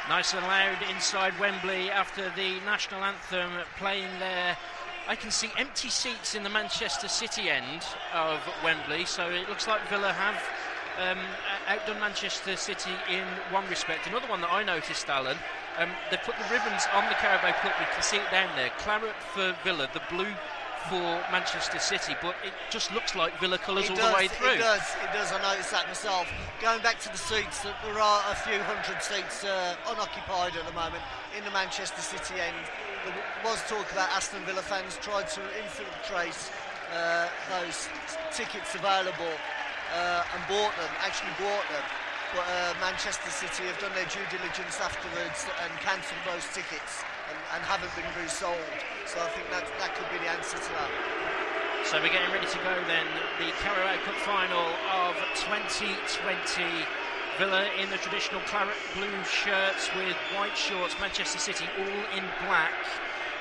Nice and loud inside Wembley after the national anthem playing there. I can see empty seats in the Manchester City end of Wembley, so it looks like Villa have outdone Manchester City in one respect. Another one that I noticed, Alan, they put the ribbons on the Caribao Cup. You can see it down there. Claret for Villa, the blue for Manchester City, but it just looks like Villa colours all the way through. It does. I noticed that myself. Going back to the seats, there are a few hundred seats unoccupied at the moment in the Manchester City end. There was talk about Aston Villa fans tried to infiltrate those tickets available and bought them. But Manchester City have done their due diligence afterwards and cancelled those tickets and haven't been resold. So I think that could be the answer to that. So we're getting ready to go then. The Caribao Cup Final of 2020. Villa in the traditional claret blue shirts with white shorts. Manchester City all in black.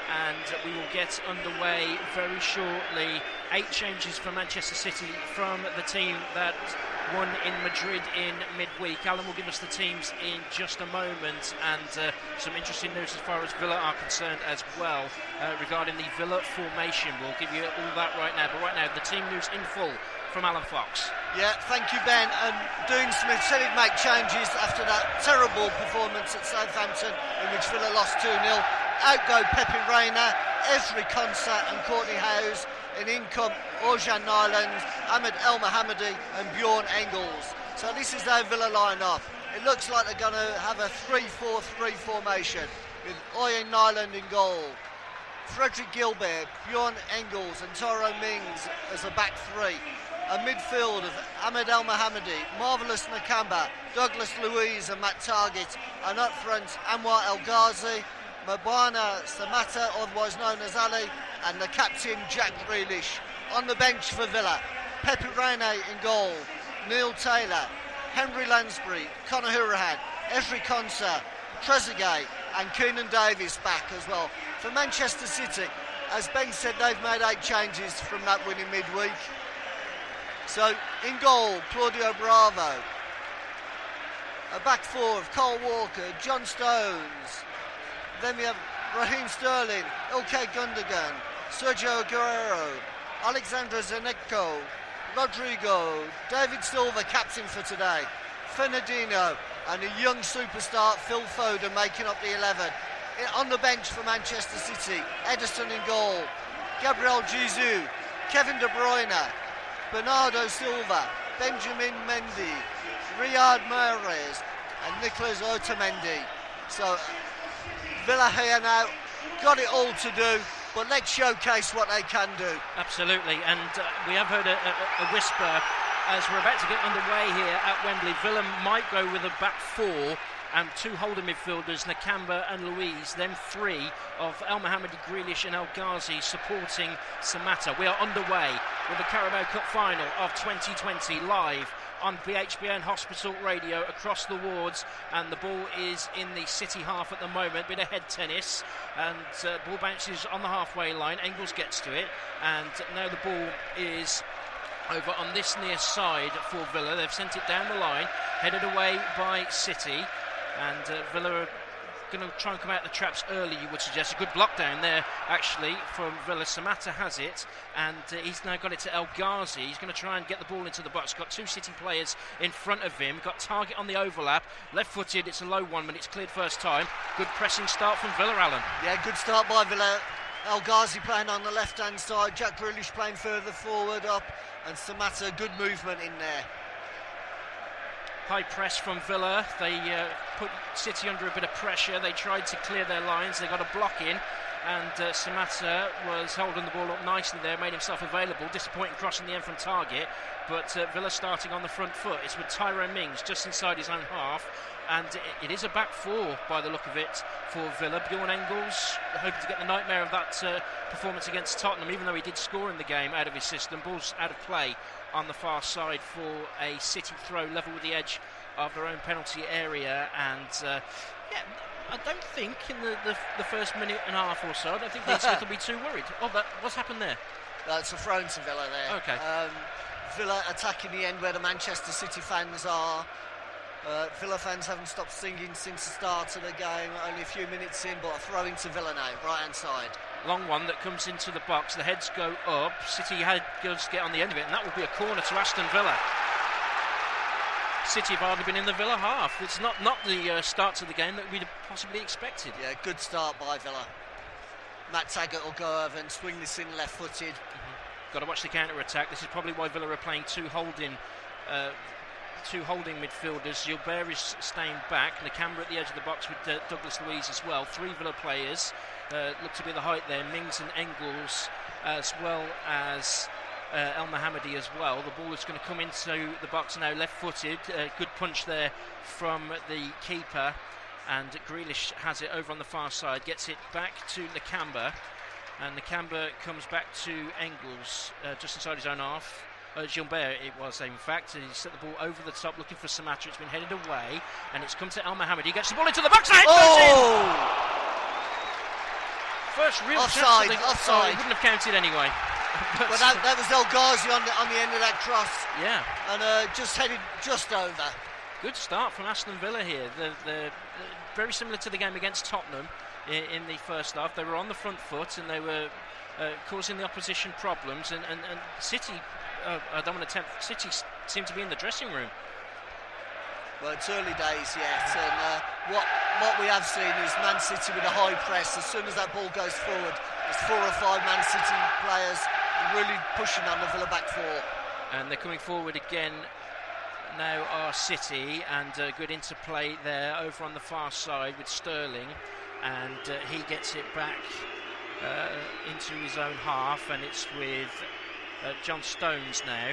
And we will get underway very shortly. 8 changes for Manchester City from the team that won in Madrid in midweek. Alan will give us the teams in just a moment, and some interesting news as far as Villa are concerned as well regarding the Villa formation. We'll give you all that right now, but right now the team news in full from Alan Fox. Yeah, thank you, Ben. And Dean Smith said he'd make changes after that terrible performance at Southampton in which Villa lost 2-0. Out go Pepe Reina, Ezri Konsa and Courtney Howes. And in come Orjan Nyland, Ahmed El Mohammadi and Bjorn Engels. So this is their Villa line-up. It looks like they're going to have a 3-4-3 formation with Orjan Nyland in goal, Frederick Gilbert, Bjorn Engels and Tyrone Mings as a back three. A midfield of Ahmed El Mohammadi, Marvellous Nakamba, Douglas Luiz and Matt Targett. And up front, Anwar El Ghazi, Mabwana Samatta, otherwise known as Ali, and the captain Jack Grealish. On the bench for Villa, Pepe Reina in goal, Neil Taylor, Henry Lansbury, Conor Hourihane, Ezri Konsa, Trezeguet and Keenan Davis back as well. For Manchester City, as Ben said, they've made 8 changes from that win in midweek. So in goal, Claudio Bravo. A back 4 of Cole Walker, John Stones. Then we have Raheem Sterling, Ilkay Gundogan, Sergio Aguero, Alexandre Zenetko, Rodrigo, David Silva, captain for today, Fernandinho, and a young superstar, Phil Foden, making up the 11. On the bench for Manchester City, Ederson in goal, Gabriel Jesus, Kevin De Bruyne, Bernardo Silva, Benjamin Mendy, Riyad Mahrez, and Nicolas Otamendi. So Villa here now, got it all to do, but let's showcase what they can do. Absolutely, and we have heard a whisper as we're about to get underway here at Wembley. Villa might go with a back 4 and 2 holding midfielders, Nakamba and Luiz, then 3 of El Mohammadi, Grealish and El Ghazi supporting Samatta. We are underway with the Caribao Cup Final of 2020 live on BHBN Hospital Radio across the wards, and the ball is in the City half at the moment. Bit of head tennis, and ball bounces on the halfway line. Engels gets to it, and now the ball is over on this near side for Villa. They've sent it down the line, headed away by City, and Villa are going to try and come out the traps early, you would suggest. A good block down there, actually, from Villa. Samatta has it, and he's now got it to El Ghazi. He's going to try and get the ball into the box. Got 2 City players in front of him. Got Target on the overlap. Left-footed, it's a low one, but it's cleared first time. Good pressing start from Villa, Alan. Yeah, good start by Villa. El Ghazi playing on the left-hand side. Jack Grealish playing further forward up, and Samatta, good movement in there. High press from Villa. They put City under a bit of pressure. They tried to clear their lines. They got a block in, and Samatta was holding the ball up nicely there, made himself available. Disappointing cross in the end from Target, but Villa starting on the front foot. It's with Tyrone Mings just inside his own half, and it is a back 4 by the look of it for Villa. Bjorn Engels hoping to get the nightmare of that performance against Tottenham, even though he did score in the game, out of his system. Ball's out of play on the far side for a City throw, level with the edge of their own penalty area. And I don't think in the first minute and a half or so, I don't think Dean Smith will be too worried. What's happened there? That's a throw to Villa there. Okay. Villa attacking the end where the Manchester City fans are. Villa fans haven't stopped singing since the start of the game, only a few minutes in, but a throw into Villa now, right hand side. Long one that comes into the box, the heads go up, City goes get on the end of it, and that will be a corner to Aston Villa. City have hardly been in the Villa half. It's not the start to the game that we'd possibly expected. Yeah, good start by Villa. Matt Taggart will go over and swing this in left-footed. Got to watch the counter-attack. This is probably why Villa are playing two holding midfielders. Gilbert is staying back. Nakamba at the edge of the box with Douglas Luiz as well. Three Villa players look to be the height there. Mings and Engels, as well as El Mohammadi as well. The ball is going to come into the box now, left-footed. Good punch there from the keeper, and Grealish has it over on the far side. Gets it back to Nakamba, and Nakamba comes back to Engels just inside his own half. Gilbert it was in fact, and he set the ball over the top looking for Sumatra. It's been headed away, and it's come to El Mohammadi. He gets the ball into the box. First real offside, chance. Offside. He wouldn't have counted anyway. But that was El Ghazi on the end of that cross. Yeah. And just headed just over. Good start from Aston Villa here. They're very similar to the game against Tottenham in the first half. They were on the front foot and they were causing the opposition problems. And City, I don't want to tempt, City seem to be in the dressing room. Well, it's early days yet, and what we have seen is Man City with a high press. As soon as that ball goes forward, there's 4 or 5 Man City players really pushing on the Villa back four. And they're coming forward again now are City, and good interplay there over on the far side with Sterling, and he gets it back into his own half, and it's with John Stones now,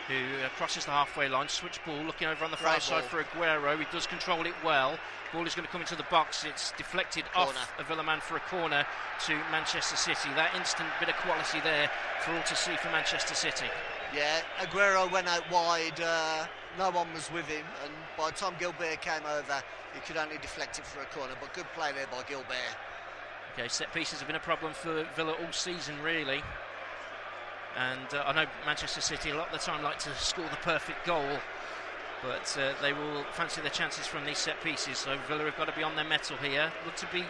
who crosses the halfway line, switch ball, looking over on the far side for Aguero. He does control it well. Ball is going to come into the box. It's deflected off a Villa man for a corner to Manchester City. That instant bit of quality there for all to see for Manchester City. Yeah, Aguero went out wide. No one was with him, and by the time Gilbert came over, he could only deflect it for a corner. But good play there by Gilbert. Okay, set pieces have been a problem for Villa all season, really. And I know Manchester City a lot of the time like to score the perfect goal, but they will fancy their chances from these set pieces. So Villa have got to be on their mettle here. Look to be...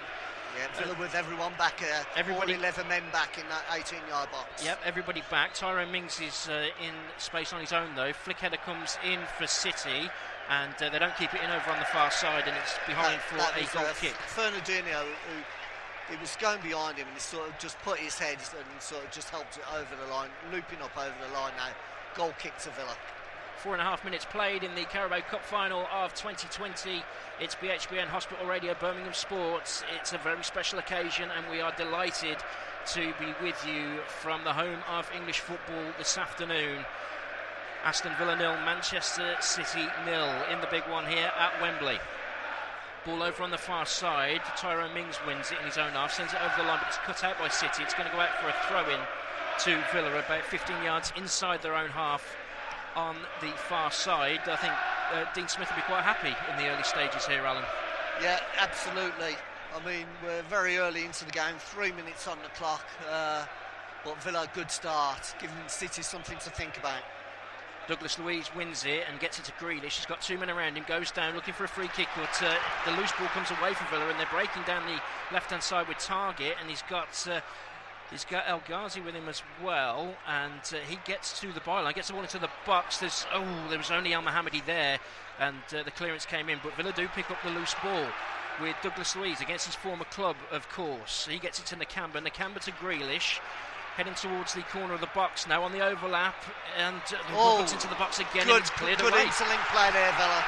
Yeah, Villa with everyone back, all 11 men back in that 18-yard box. Yep, everybody back. Tyrone Mings is in space on his own, though. Flick header comes in for City, and they don't keep it in over on the far side, and it's behind for a goal kick. Fernandinho, who he was going behind him, and he sort of just put his head and sort of just helped it over the line, looping up over the line now. Goal kick to Villa. 4.5 minutes played in the Caribao Cup Final of 2020. It's BHBN Hospital Radio, Birmingham Sports. It's a very special occasion, and we are delighted to be with you from the home of English football this afternoon. Aston Villa 0, Manchester City 0 in the big one here at Wembley. Ball over on the far side. Tyrone Mings wins it in his own half, sends it over the line, but it's cut out by City. It's going to go out for a throw-in to Villa, about 15 yards inside their own half on the far side. I think Dean Smith will be quite happy in the early stages here, Alan. Yeah, absolutely. I mean, we're very early into the game, 3 minutes on the clock, but Villa, good start, giving City something to think about. Douglas Luiz wins it and gets it to Grealish. He's got 2 men around him, goes down looking for a free kick, but the loose ball comes away from Villa, and they're breaking down the left-hand side with Target, and he's got El Ghazi with him as well, and he gets to the byline, gets the ball into the box. There was only El Mohammadi there, and the clearance came in, but Villa do pick up the loose ball with Douglas Luiz against his former club, of course. He gets it to Nakamba to Grealish, heading towards the corner of the box now on the overlap, and the ball comes into the box again, and it's cleared away. Good interlink play there, Villa.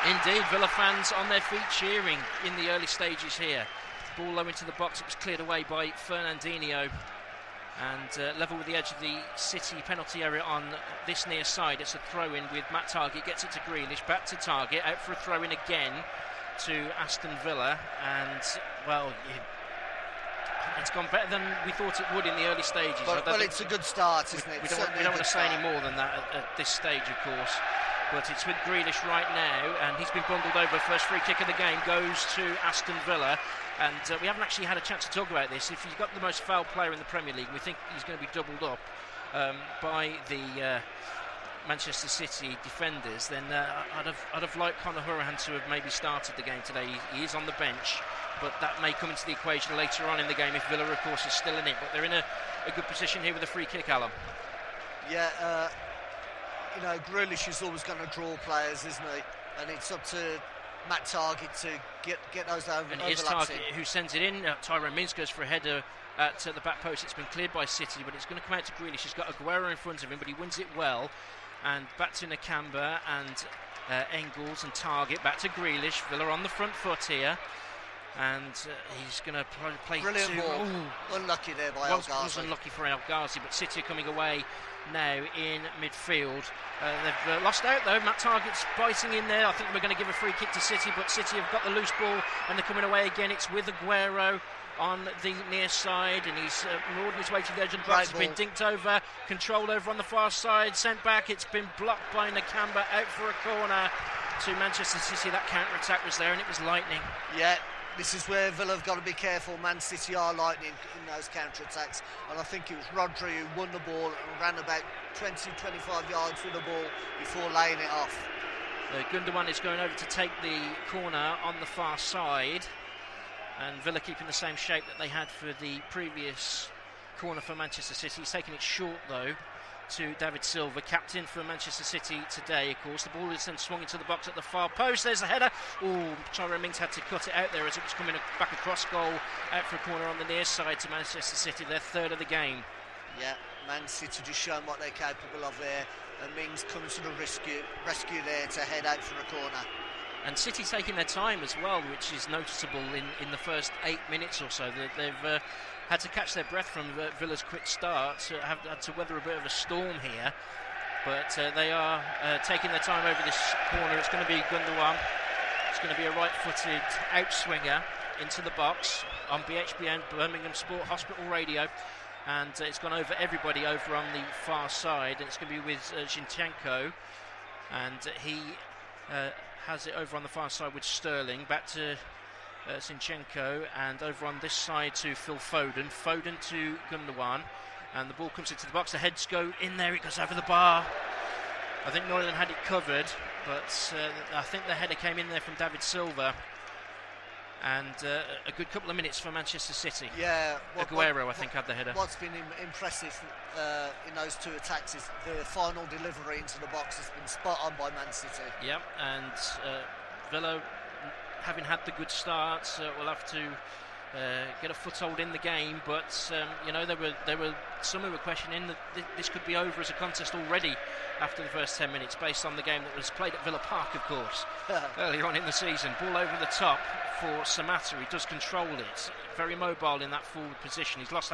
Indeed, Villa fans on their feet cheering in the early stages here. Ball low into the box, it was cleared away by Fernandinho, and level with the edge of the City penalty area on this near side. It's a throw-in with Matt Target, gets it to Grealish, back to Target, out for a throw-in again to Aston Villa, and well, it's gone better than we thought it would in the early stages. Well, it's a good start, isn't it? We don't want to say any more than that at this stage, of course. But it's with Grealish right now, and he's been bundled over. First free kick of the game goes to Aston Villa, and we haven't actually had a chance to talk about this. If you've got the most foul player in the Premier League, we think he's going to be doubled up by the Manchester City defenders, then I'd have liked Conor Hourihane to have maybe started the game today. He is on the bench, but that may come into the equation later on in the game if Villa, of course, is still in it. But they're in a good position here with a free kick, Alan. Yeah, Grealish is always going to draw players, isn't he? And it's up to Matt Targett to get those overlaps. And it is Targett who sends it in. Tyrone Mings goes for a header at the back post. It's been cleared by City, but it's going to come out to Grealish. He's got Aguero in front of him, but he wins it well. And back to Nakamba and Engels and Targett. Back to Grealish. Villa on the front foot here. And he's going to play brilliant ball. Unlucky there by El Ghazi. Was unlucky for El Ghazi, but City are coming away now in midfield. They've lost out though. Matt Targett's biting in there. I think we're going to give a free kick to City, but City have got the loose ball and they're coming away again. It's with Aguero on the near side, and he's marauding his way to the edge of the box. It's been dinked over, controlled over on the far side, sent back. It's been blocked by Nakamba, out for a corner to Manchester City. That counter-attack was there and it was lightning. Yeah. This is where Villa have got to be careful. Man City are lightning in those counter-attacks, and I think it was Rodri who won the ball and ran about 20-25 yards with the ball before laying it off. Gundogan is going over to take the corner on the far side, and Villa keeping the same shape that they had for the previous corner for Manchester City. He's taking it short though to David Silva, captain for Manchester City today, of course. The ball is then swung into the box at the far post. There's a header. Tyrone Mings had to cut it out there as it was coming back across goal, out for a corner on the near side to Manchester City, their third of the game. Yeah, Man City just showing what they're capable of there, and Mings comes to the rescue there to head out for a corner. And City taking their time as well, which is noticeable in the first 8 minutes or so. They've had to catch their breath from Villa's quick start, have had to weather a bit of a storm here, but they are taking their time over this corner. It's going to be Gundogan. It's going to be a right-footed outswinger into the box on BHBN Birmingham Sport Hospital Radio, and it's gone over everybody over on the far side, and it's going to be with Zinchenko, and he has it over on the far side with Sterling. Back to Zinchenko, and over on this side to Phil Foden. Foden to Gundogan, and the ball comes into the box. The heads go in there, it goes over the bar. I think Northern had it covered, but I think the header came in there from David Silva, and a good couple of minutes for Manchester City. Yeah, Aguero I think had the header. What's been impressive in those two attacks is the final delivery into the box has been spot on by Man City. Yep, and Villa, having had the good start, will have to get a foothold in the game, but there were some who were questioning that this could be over as a contest already after the first 10 minutes, based on the game that was played at Villa Park, of course, earlier on in the season. Ball over the top for Samatta. He does control it, very mobile in that forward position. He's lost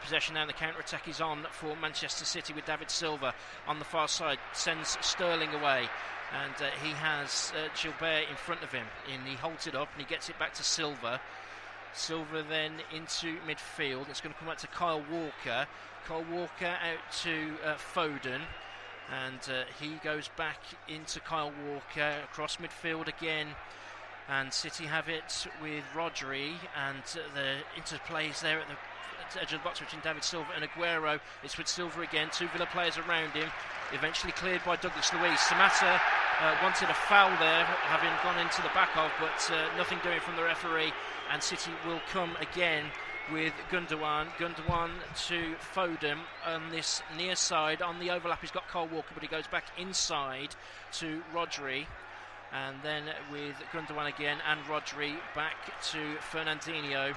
possession now, and the counter-attack is on for Manchester City with David Silva on the far side, sends Sterling away, and he has Gilbert in front of him, and he holds it up and he gets it back to Silva. Silva then into midfield. It's going to come back to Kyle Walker. Kyle Walker out to Foden, and he goes back into Kyle Walker across midfield again, and City have it with Rodri, and the interplays there at the edge of the box between David Silva and Aguero. It's with Silva again, two Villa players around him, eventually cleared by Douglas Luiz. Samatta wanted a foul there, having gone into the back of, but nothing doing from the referee, and City will come again with Gundogan. Gundogan to Foden on this near side. On the overlap he's got Kyle Walker, but he goes back inside to Rodri, and then with Gundogan again and Rodri back to Fernandinho.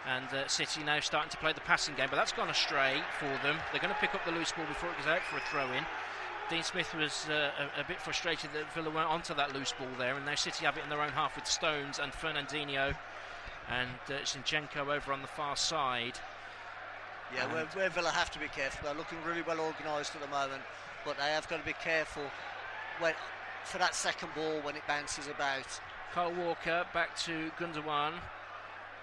And City now starting to play the passing game, but that's gone astray for them. They're going to pick up the loose ball before it goes out for a throw-in. Dean Smith was a bit frustrated that Villa went onto that loose ball there, and now City have it in their own half with Stones and Fernandinho and Zinchenko over on the far side. Yeah, where Villa have to be careful. They're looking really well organised at the moment, but they have got to be careful for that second ball when it bounces about. Kyle Walker back to Gundogan.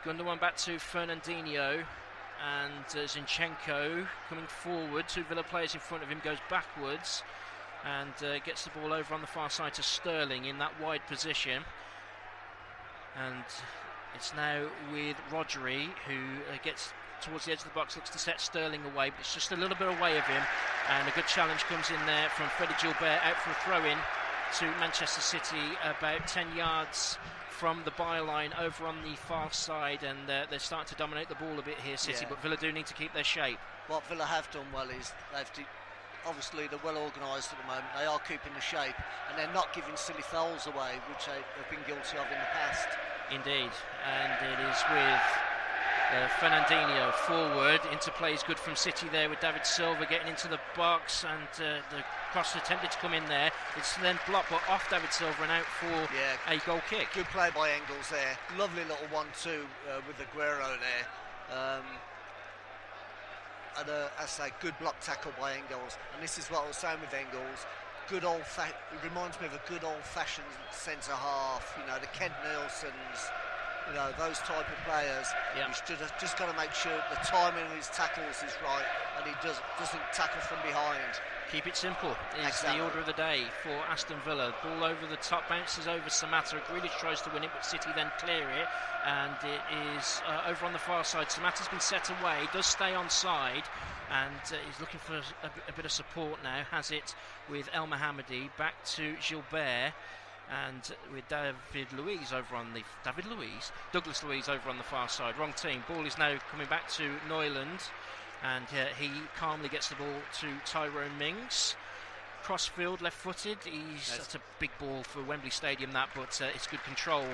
Gundogan back to Fernandinho, and Zinchenko coming forward. Two Villa players in front of him, goes backwards and gets the ball over on the far side to Sterling in that wide position. And it's now with Rodri, who gets towards the edge of the box, looks to set Sterling away, but it's just a little bit away of him, and a good challenge comes in there from Freddie Gilbert out for a throw-in to Manchester City, about 10 yards from the byline over on the far side, and they're starting to dominate the ball a bit here, City, but Villa do need to keep their shape. What Villa have done well is obviously they're well organised at the moment, they are keeping the shape, and they're not giving silly fouls away, which they've been guilty of in the past. Indeed, and it is with Fernandinho forward. Interplay is good from City there with David Silva getting into the box, and the cross attempted to come in there. It's then blocked, but off David Silva and out for a goal kick. Good play by Engels there. Lovely little 1-2 with Aguero there. And I say, good block tackle by Engels. And this is what I was saying with Engels. It reminds me of a good old-fashioned centre half. You know, the Kent Nielsen's. You know, those type of players. He's just got to make sure the timing of his tackles is right, and he doesn't tackle from behind. Keep it simple is the order of the day for Aston Villa. Ball over the top, bounces over Samatta. Grealish tries to win it, but City then clear it, and it is over on the far side. Samatta's been set away, does stay on side, and he's looking for a bit of support now. Has it with El Mohammadi, back to Gilbert, and with Douglas Luiz over on the far side. Wrong team. Ball is now coming back to Neuland, and he calmly gets the ball to Tyrone Mings. Crossfield, left-footed. That's a big ball for Wembley Stadium, but it's good control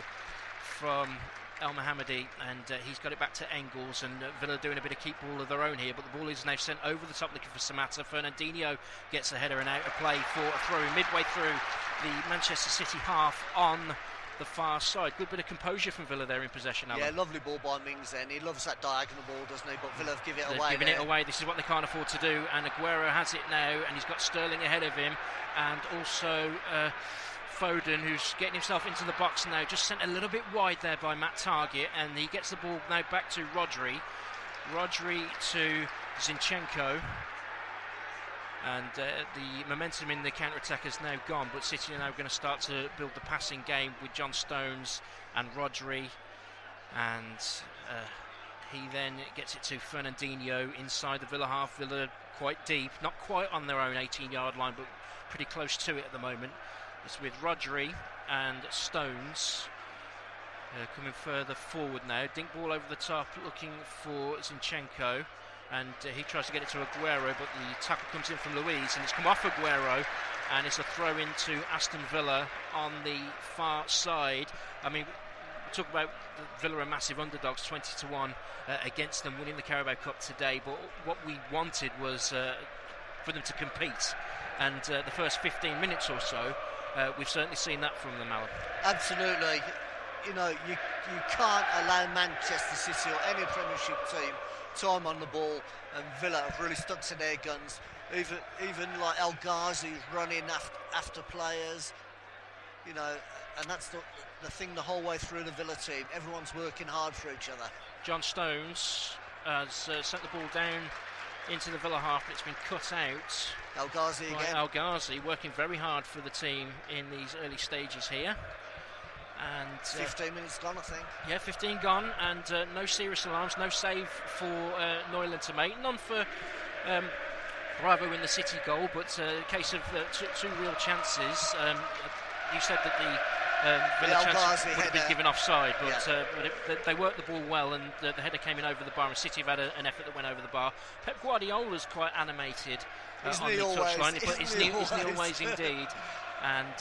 from El Mohammadi, and he's got it back to Engels, and Villa doing a bit of keep ball of their own here, but the ball is now sent over the top looking for Samatta. Fernandinho gets a header and out of play for a throw midway through the Manchester City half on the far side. Good bit of composure from Villa there in possession, Alan. Yeah, lovely ball by Mings then. He loves that diagonal ball, doesn't he? But Villa have given it away. Giving it away. This is what they can't afford to do, and Aguero has it now, and he's got Sterling ahead of him, and also Foden, who's getting himself into the box now, just sent a little bit wide there by Matt Targett, and he gets the ball now back to Rodri to Zinchenko, and the momentum in the counter-attack is now gone, but City are now going to start to build the passing game with John Stones and Rodri, and he then gets it to Fernandinho inside the Villa half. Villa quite deep, not quite on their own 18-yard line, but pretty close to it at the moment. It's with Rodri and Stones coming further forward now. Dink ball over the top, looking for Zinchenko, and he tries to get it to Aguero, but the tackle comes in from Luiz, and it's come off Aguero, and it's a throw into Aston Villa on the far side. I mean, we talk about Villa are massive underdogs, 20-1 against them, winning the Caribao Cup today, but what we wanted was for them to compete, and the first 15 minutes or so, we've certainly seen that from them, Alan. Absolutely. You know, you can't allow Manchester City or any Premiership team time on the ball, and Villa have really stuck to their guns. Even like El Ghazi's running after players, you know, and that's the thing the whole way through the Villa team. Everyone's working hard for each other. John Stones has sent the ball down into the Villa half, but it's been cut out. El Ghazi again. El Ghazi working very hard for the team in these early stages here. And 15 minutes gone, I think. Yeah, 15 gone, and no serious alarms, no save for Neuland to make. None for Bravo in the City goal, but a case of two real chances. You said that the Villa chance would have been given offside, but they worked the ball well, and the header came in over the bar, and City have had an effort that went over the bar. Pep Guardiola's quite animated on the touchline, but isn't he always indeed? And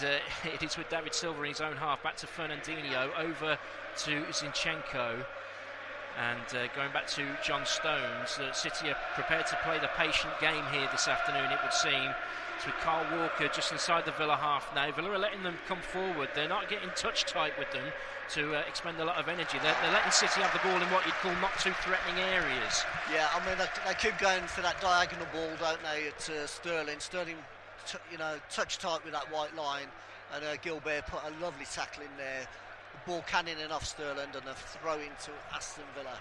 it is with David Silva in his own half, back to Fernandinho, over to Zinchenko, and going back to John Stones. City are prepared to play the patient game here this afternoon, it would seem. It's with Carl Walker just inside the Villa half now. Villa are letting them come forward. They're not getting touch tight with them to expend a lot of energy. They're letting City have the ball in what you'd call not too threatening areas. Yeah, I mean, they keep going for that diagonal ball, don't they, to Sterling. Sterling, touch tight with that white line, and Gilbert put a lovely tackle in there. The ball cannoning off Sterling, and a throw into Aston Villa.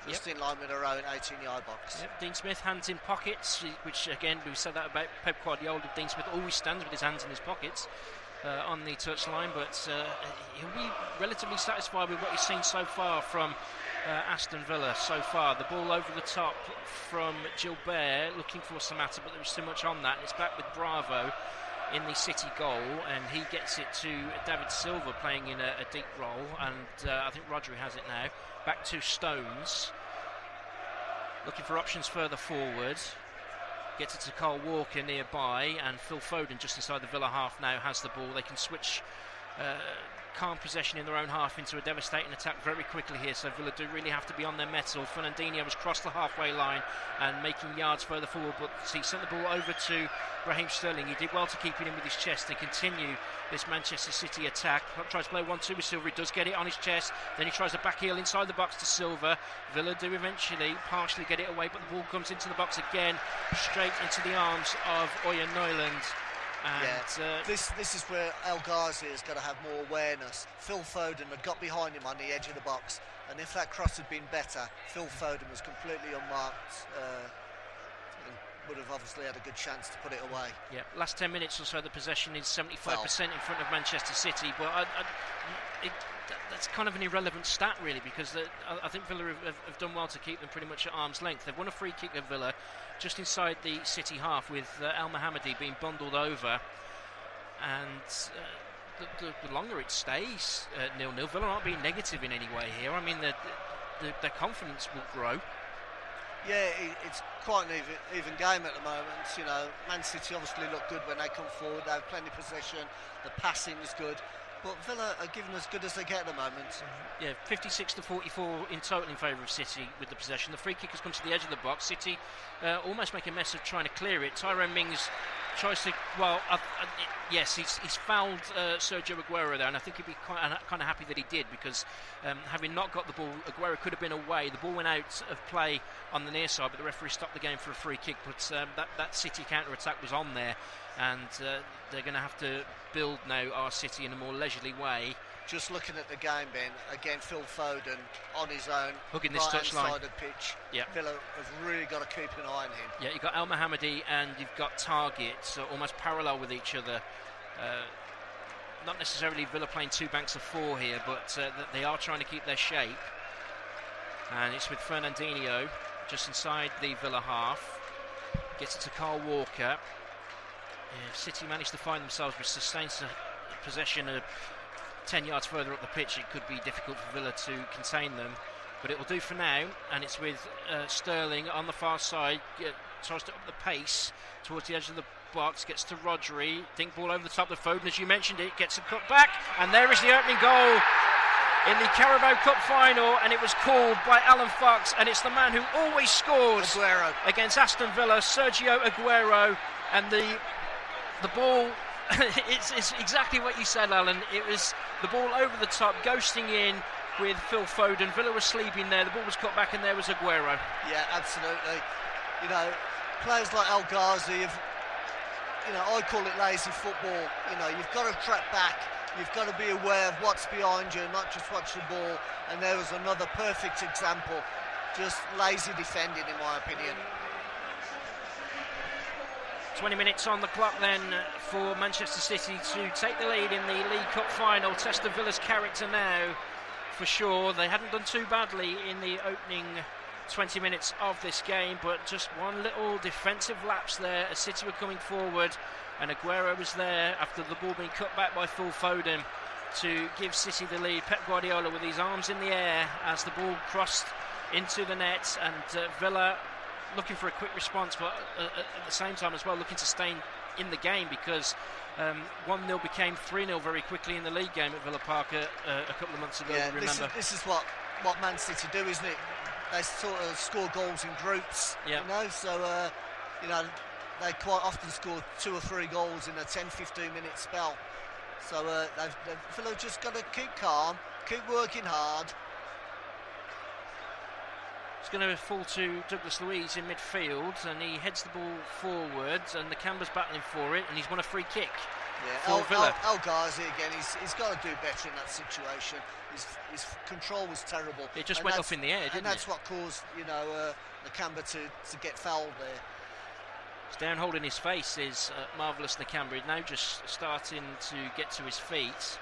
Just in line with their own 18-yard box. Yep. Dean Smith, hands in pockets, which again, we said that about Pep Guardiola. Dean Smith always stands with his hands in his pockets on the touchline, but he'll be relatively satisfied with what he's seen so far from Aston Villa so far. The ball over the top from Gilbert, looking for Samatta, but there was too much on that. It's back with Bravo in the City goal, and he gets it to David Silva playing in a deep role, and I think Rodri has it now. Back to Stones, looking for options further forward. Gets it to Carl Walker nearby, and Phil Foden just inside the Villa half now has the ball. They can switch calm possession in their own half into a devastating attack very quickly here, so Villa do really have to be on their mettle. Fernandinho has crossed the halfway line and making yards further forward, but he sent the ball over to Raheem Sterling. He did well to keep it in with his chest and continue this Manchester City attack. Tries to play 1-2 with Silva. He does get it on his chest, then he tries a back heel inside the box to Silva. Villa do eventually partially get it away, but the ball comes into the box again, straight into the arms of Oya Neuland. And, this is where El Ghazi has got to have more awareness. Phil Foden had got behind him on the edge of the box, and if that cross had been better, Phil Foden was completely unmarked and would have obviously had a good chance to put it away. Yeah, last 10 minutes or so the possession is 75% in front of Manchester City, but that's kind of an irrelevant stat really, because I think Villa have done well to keep them pretty much at arm's length. They've won a free kick at Villa just inside the City half with El Mohammadi being bundled over, and the longer it stays 0-0, Villa aren't being negative in any way here. I mean, their confidence will grow. Yeah, it's quite an even game at the moment. You know, Man City obviously look good when they come forward. They have plenty of possession. The passing is good. But Villa are giving as good as they get at the moment. Yeah, 56-44 in total in favour of City with the possession. The free kick has come to the edge of the box. City almost make a mess of trying to clear it. Tyrone Mings tries to, yes, he's fouled Sergio Aguero there, and I think he'd be kind of happy that he did, because having not got the ball, Aguero could have been away. The ball went out of play on the near side, but the referee stopped the game for a free kick. But that City counter-attack was on there, and they're going to have to build now our City in a more leisurely way. Just looking at the game, Ben, again, Phil Foden on his own, hugging this touchline side of the pitch. Yeah. Villa have really got to keep an eye on him. Yeah, you've got El Mohammadi and you've got Target, so almost parallel with each other. Not necessarily Villa playing two banks of four here, but they are trying to keep their shape. And it's with Fernandinho just inside the Villa half. Gets it to Carl Walker. If City manage to find themselves with sustained possession of 10 yards further up the pitch, it could be difficult for Villa to contain them, but it will do for now. And it's with Sterling on the far side, tries to up the pace towards the edge of the box, gets to Rodri, dink ball over the top of Foden, as you mentioned it, gets a cut back, and there is the opening goal in the Caribao Cup Final, and it was called by Alan Fox, and it's the man who always scores Aguero against Aston Villa, Sergio Aguero. And the ball, it's exactly what you said, Alan. It was the ball over the top, ghosting in with Phil Foden. Villa was sleeping there, the ball was cut back, and there was Aguero. Yeah, absolutely. You know, players like El Ghazi have, you know, I call it lazy football. You know, you've got to track back, you've got to be aware of what's behind you, not just watch the ball. And there was another perfect example, just lazy defending, in my opinion. 20 minutes on the clock then for Manchester City to take the lead in the League Cup Final. Test of Villa's character now, for sure. They hadn't done too badly in the opening 20 minutes of this game, but just one little defensive lapse there as City were coming forward, and Aguero was there after the ball being cut back by Phil Foden to give City the lead. Pep Guardiola with his arms in the air as the ball crossed into the net, and Villa looking for a quick response, but at the same time as well looking to stay in the game, because 1-0 became 3-0 very quickly in the league game at Villa Park a couple of months ago. Yeah, remember, this is what Man City do, isn't it? They sort of score goals in groups, yeah. You know, so you know, they quite often score 2 or 3 goals in a 10-15 minute spell. So Villa just got to keep calm, keep working hard. It's going to fall to Douglas Luiz in midfield, and he heads the ball forward, and the Camber's battling for it, and he's won a free kick. Yeah, for Villa. El Ghazi again, he's got to do better in that situation. His control was terrible. It just went up in the air, didn't it? And that's what caused, you know, Nakamba to get fouled there. He's down holding his face is marvellous, Nakamba. Now just starting to get to his feet.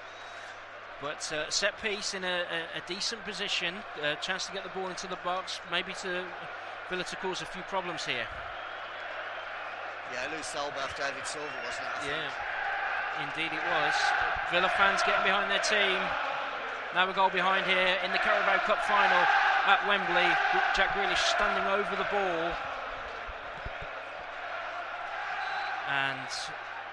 But set piece in a decent position, chance to get the ball into the box, maybe to Villa to cause a few problems here. Yeah, loose elbow off David Silva, wasn't it? Yeah, indeed it was. Villa fans getting behind their team. Now a goal behind here in the Caribao Cup Final at Wembley. Jack Grealish standing over the ball. And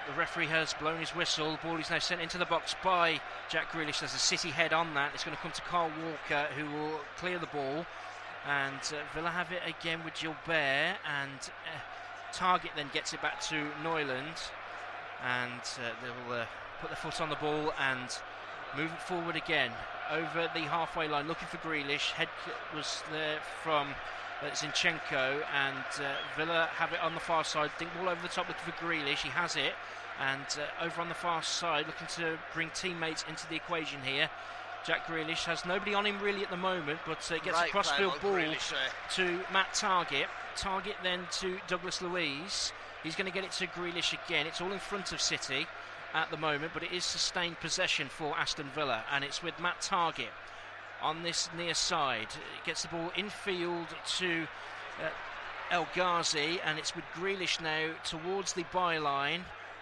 the referee has blown his whistle. The ball is now sent into the box by Jack Grealish. There's a City head on that. It's going to come to Carl Walker, who will clear the ball. And Villa have it again with Gilbert. And Target then gets it back to Neuland. And they'll put their foot on the ball and move it forward again. Over the halfway line, looking for Grealish. Head was there from Zinchenko, and Villa have it on the far side. Dink ball over the top, looking for Grealish. He has it, and over on the far side, looking to bring teammates into the equation here. Jack Grealish has nobody on him really at the moment, but gets a crossfield ball to Matt Target. Target then to Douglas Luiz. He's going to get it to Grealish again. It's all in front of City at the moment, but it is sustained possession for Aston Villa, and it's with Matt Target on this near side. It gets the ball infield to El Ghazi, and it's with Grealish now towards the byline,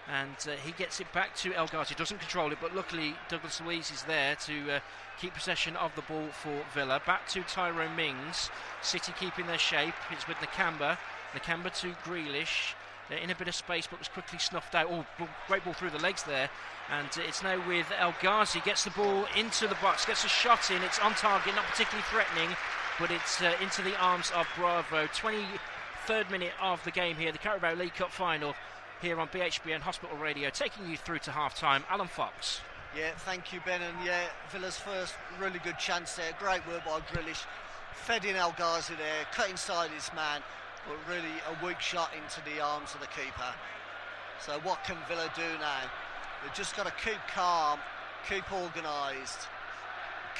and he gets it back to El Ghazi. Doesn't control it, but luckily Douglas Luiz is there to keep possession of the ball for Villa. Back to Tyrone Mings. City keeping their shape. It's with Nakamba to Grealish. They're in a bit of space, but was quickly snuffed out. Oh, great ball through the legs there. And it's now with El Ghazi. Gets the ball into the box, gets a shot in. It's on target, not particularly threatening, but it's into the arms of Bravo. 23rd minute of the game here, the Caribao League Cup Final here on BHBN Hospital Radio, taking you through to half-time. Alan Fox. Yeah, thank you, Ben. And yeah, Villa's first really good chance there. Great work by Grealish. Fed in El Ghazi there, cut inside his man, but really a weak shot into the arms of the keeper. So what can Villa do now? They've just got to keep calm, keep organised,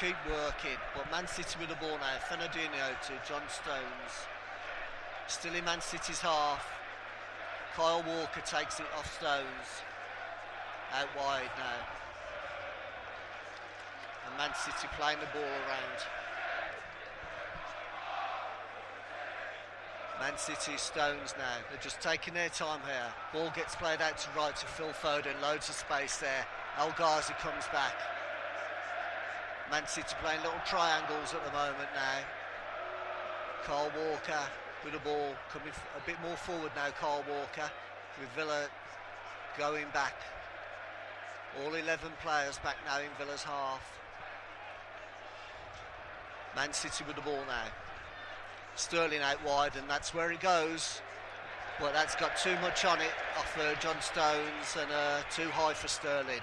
keep working. But Man City with the ball now. Fernandinho to John Stones. Still in Man City's half. Kyle Walker takes it off Stones. Out wide now. And Man City playing the ball around. Man City Stones now. They're just taking their time here. Ball gets played out to right to Phil Foden. Loads of space there. El Ghazi comes back. Man City playing little triangles at the moment now. Carl Walker with the ball coming a bit more forward now. Carl Walker with Villa going back. All 11 players back now in Villa's half. Man City with the ball now. Sterling out wide, and that's where it goes, but that's got too much on it off John Stones, and too high for Sterling.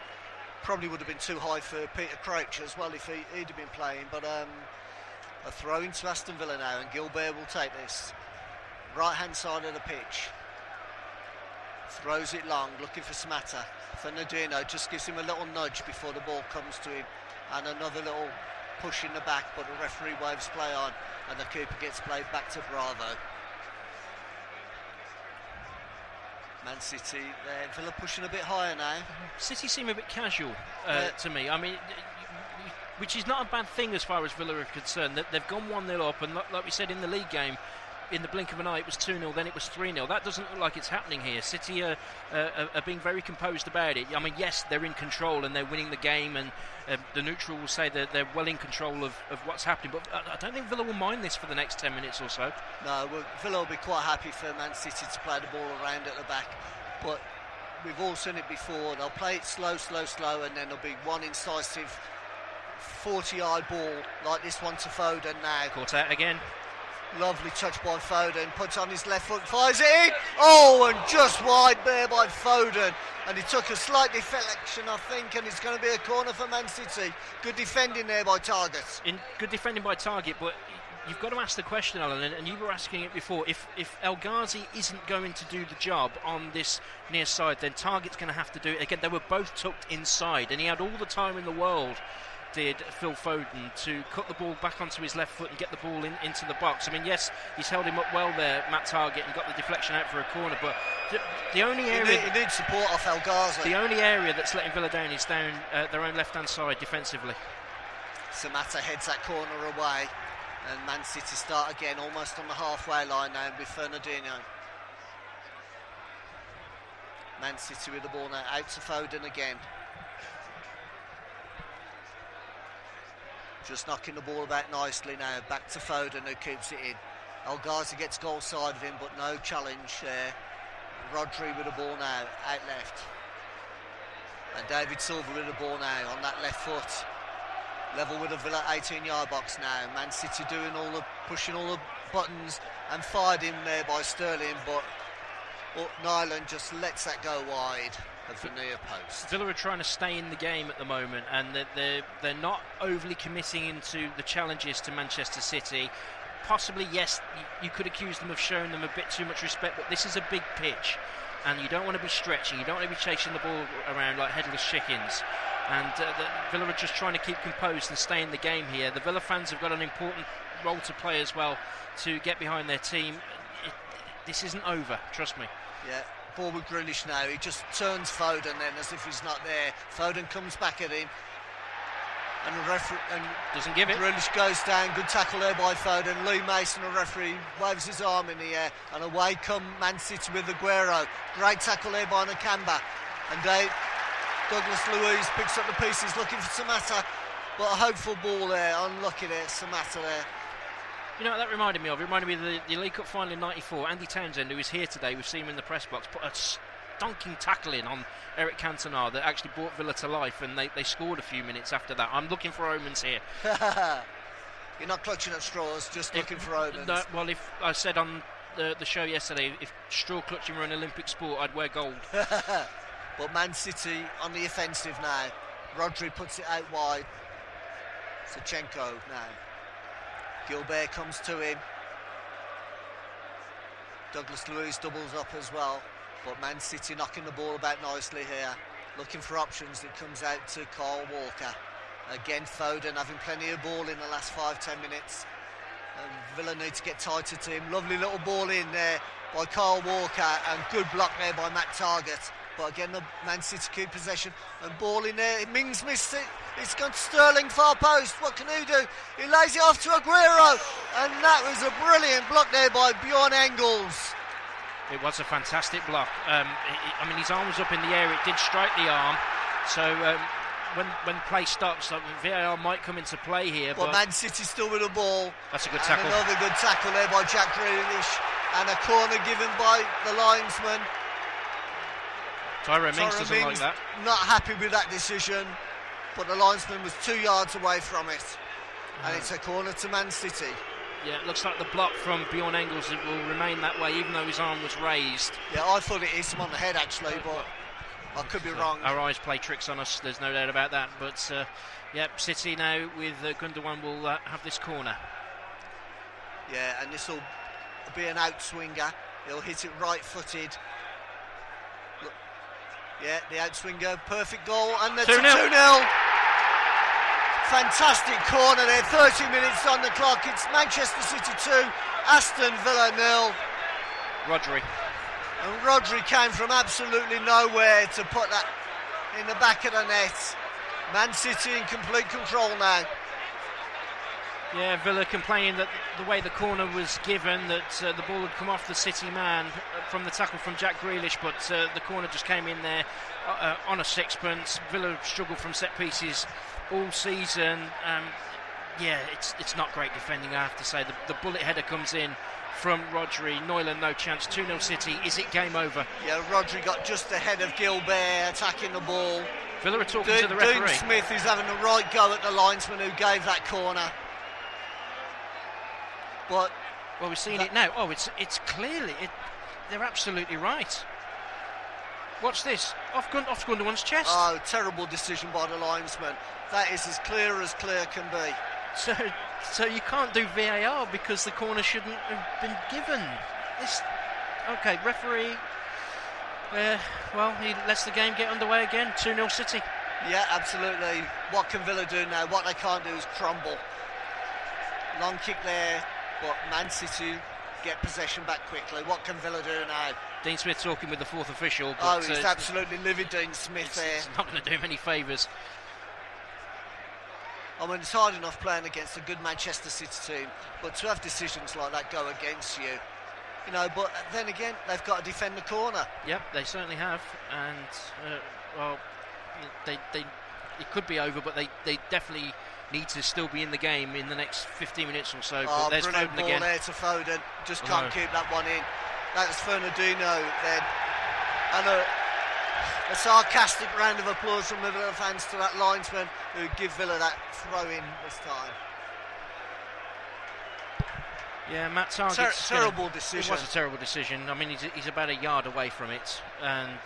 Probably would have been too high for Peter Crouch as well if he'd have been playing, but a throw into Aston Villa now, and Gilbert will take this. Right hand side of the pitch, throws it long, looking for Smatta. Fernandinho just gives him a little nudge before the ball comes to him, and another little push in the back, but the referee waves play on, and the keeper gets played back to Bravo. Man City there, Villa pushing a bit higher now. City seem a bit casual to me. I mean, which is not a bad thing as far as Villa are concerned. They've gone 1-0 up, and like we said in the league game, in the blink of an eye it was 2-0, then it was 3-0. That doesn't look like it's happening here. City are being very composed about it. I mean, yes, they're in control and they're winning the game, and the neutral will say that they're well in control of what's happening, but I don't think Villa will mind this for the next 10 minutes or so. No, Villa will be quite happy for Man City to play the ball around at the back, but we've all seen it before. They'll play it slow, and then there'll be one incisive 40-yard ball like this one to Foden now. Caught out again. Lovely touch by Foden, puts on his left foot, fires it in. Oh, and just wide there by Foden. And he took a slight deflection, I think, and it's going to be a corner for Man City. Good defending there by Target. Good defending by Target, but you've got to ask the question, Alan, and you were asking it before. If El Ghazi isn't going to do the job on this near side, then Target's going to have to do it. Again, they were both tucked inside, and he had all the time in the world did Phil Foden to cut the ball back onto his left foot and get the ball into the box. I mean, yes, he's held him up well there, Matt Targett, and got the deflection out for a corner, but the only area... He needs support off El Ghazi. The only area that's letting Villa down is down their own left-hand side defensively. Samatta heads that corner away, and Man City start again almost on the halfway line now with Fernandinho. Man City with the ball now, out to Foden again. Just knocking the ball about nicely now, back to Foden who keeps it in. El Ghazi gets goal side of him, but no challenge there. Rodri with the ball now, out left. And David Silva with the ball now on that left foot. Level with the Villa 18-yard box now. Man City doing pushing all the buttons and fired in there by Sterling, but Nyland just lets that go wide of the near post. Villa are trying to stay in the game at the moment, and they're not overly committing into the challenges to Manchester City. Possibly, yes, you could accuse them of showing them a bit too much respect, but this is a big pitch, and you don't want to be stretching, you don't want to be chasing the ball around like headless chickens. And Villa are just trying to keep composed and stay in the game here. The Villa fans have got an important role to play as well to get behind their team. This isn't over, trust me. Yeah, ball with Grealish now. He just turns Foden then as if he's not there. Foden comes back at him, and the referee doesn't give it. Grealish goes down. Good tackle there by Foden. Lee Mason, the referee, waves his arm in the air, and away come Man City with Aguero. Great tackle there by Nakamba, and Douglas Luiz picks up the pieces, looking for Samatta, but a hopeful ball there. Unlucky there, Samatta there. You know what that reminded me of? It reminded me of the League Cup final in '94. Andy Townsend, who is here today, we've seen him in the press box, put a stonking tackle in on Eric Cantona that actually brought Villa to life, and they scored a few minutes after that. I'm looking for omens here. You're not clutching at straws, just looking for omens. No, well, if I said on the show yesterday, if straw clutching were an Olympic sport, I'd wear gold. But Man City on the offensive now. Rodri puts it out wide. Zinchenko now. Gilbert comes to him. Douglas Luiz doubles up as well. But Man City knocking the ball about nicely here. Looking for options. It comes out to Kyle Walker. Again, Foden having plenty of ball in the last 5-10 minutes. And Villa need to get tighter to him. Lovely little ball in there by Kyle Walker. And good block there by Matt Targett. But again, the Man City keep possession and ball in there. Mings missed it. It's gone to Sterling, far post. What can he do? He lays it off to Aguero. And that was a brilliant block there by Bjorn Engels. It was a fantastic block. I mean, his arm was up in the air. It did strike the arm. So when play stops, VAR might come into play here. But Man City still with the ball. That's a good tackle. Another good tackle there by Jack Grealish. And a corner given by the linesman. Tyrone Mings doesn't like that. Not happy with that decision, but the linesman was 2 yards away from it, and it's a corner to Man City. Yeah, it looks like the block from Bjorn Engels will remain that way, even though his arm was raised. Yeah, I thought it hit him on the head actually, but I could be wrong. Our eyes play tricks on us, there's no doubt about that. But City now with Gundogan will have this corner. Yeah, and this will be an outswinger. He'll hit it right-footed. Yeah, the outswinger, perfect goal, and it's 2-0. 2-0. Fantastic corner there, 30 minutes on the clock. It's Manchester City 2, Aston Villa 0. Rodri. And Rodri came from absolutely nowhere to put that in the back of the net. Man City in complete control now. Yeah, Villa complaining that the way the corner was given, that the ball had come off the City man from the tackle from Jack Grealish, but the corner just came in there on a sixpence. Villa struggled from set pieces all season. It's not great defending, I have to say. The bullet header comes in from Rodri. Neuland, no chance. 2-0 City. Is it game over? Yeah, Rodri got just ahead of Gilbert attacking the ball. Villa are talking to the referee. Dean Smith is having a right go at the linesman who gave that corner. But we're seeing it now. Oh, it's clearly they're absolutely right. Watch this, off Gundogan's chest. Oh, terrible decision by the linesman. That is as clear can be. So you can't do VAR because the corner shouldn't have been given. Referee. He lets the game get underway again. 2-0 City. Yeah, absolutely. What can Villa do now? What they can't do is crumble. Long kick there, but Man City get possession back quickly. What can Villa do now? Dean Smith talking with the fourth official. But, he's absolutely livid, Dean Smith there. It's not going to do him any favours. I mean, it's hard enough playing against a good Manchester City team, but to have decisions like that go against you, you know, but then again, they've got to defend the corner. Yep, they certainly have, and, well, it could be over, but they definitely need to still be in the game in the next 15 minutes or so. But there's brilliant Foden ball again. There to Foden, just can't keep that one in. That's Fernandinho then, and a sarcastic round of applause from the Villa fans to that linesman who give Villa that throw-in this time. Yeah, Matt Targett's terrible decision. It was a terrible decision. I mean, he's about a yard away from it, and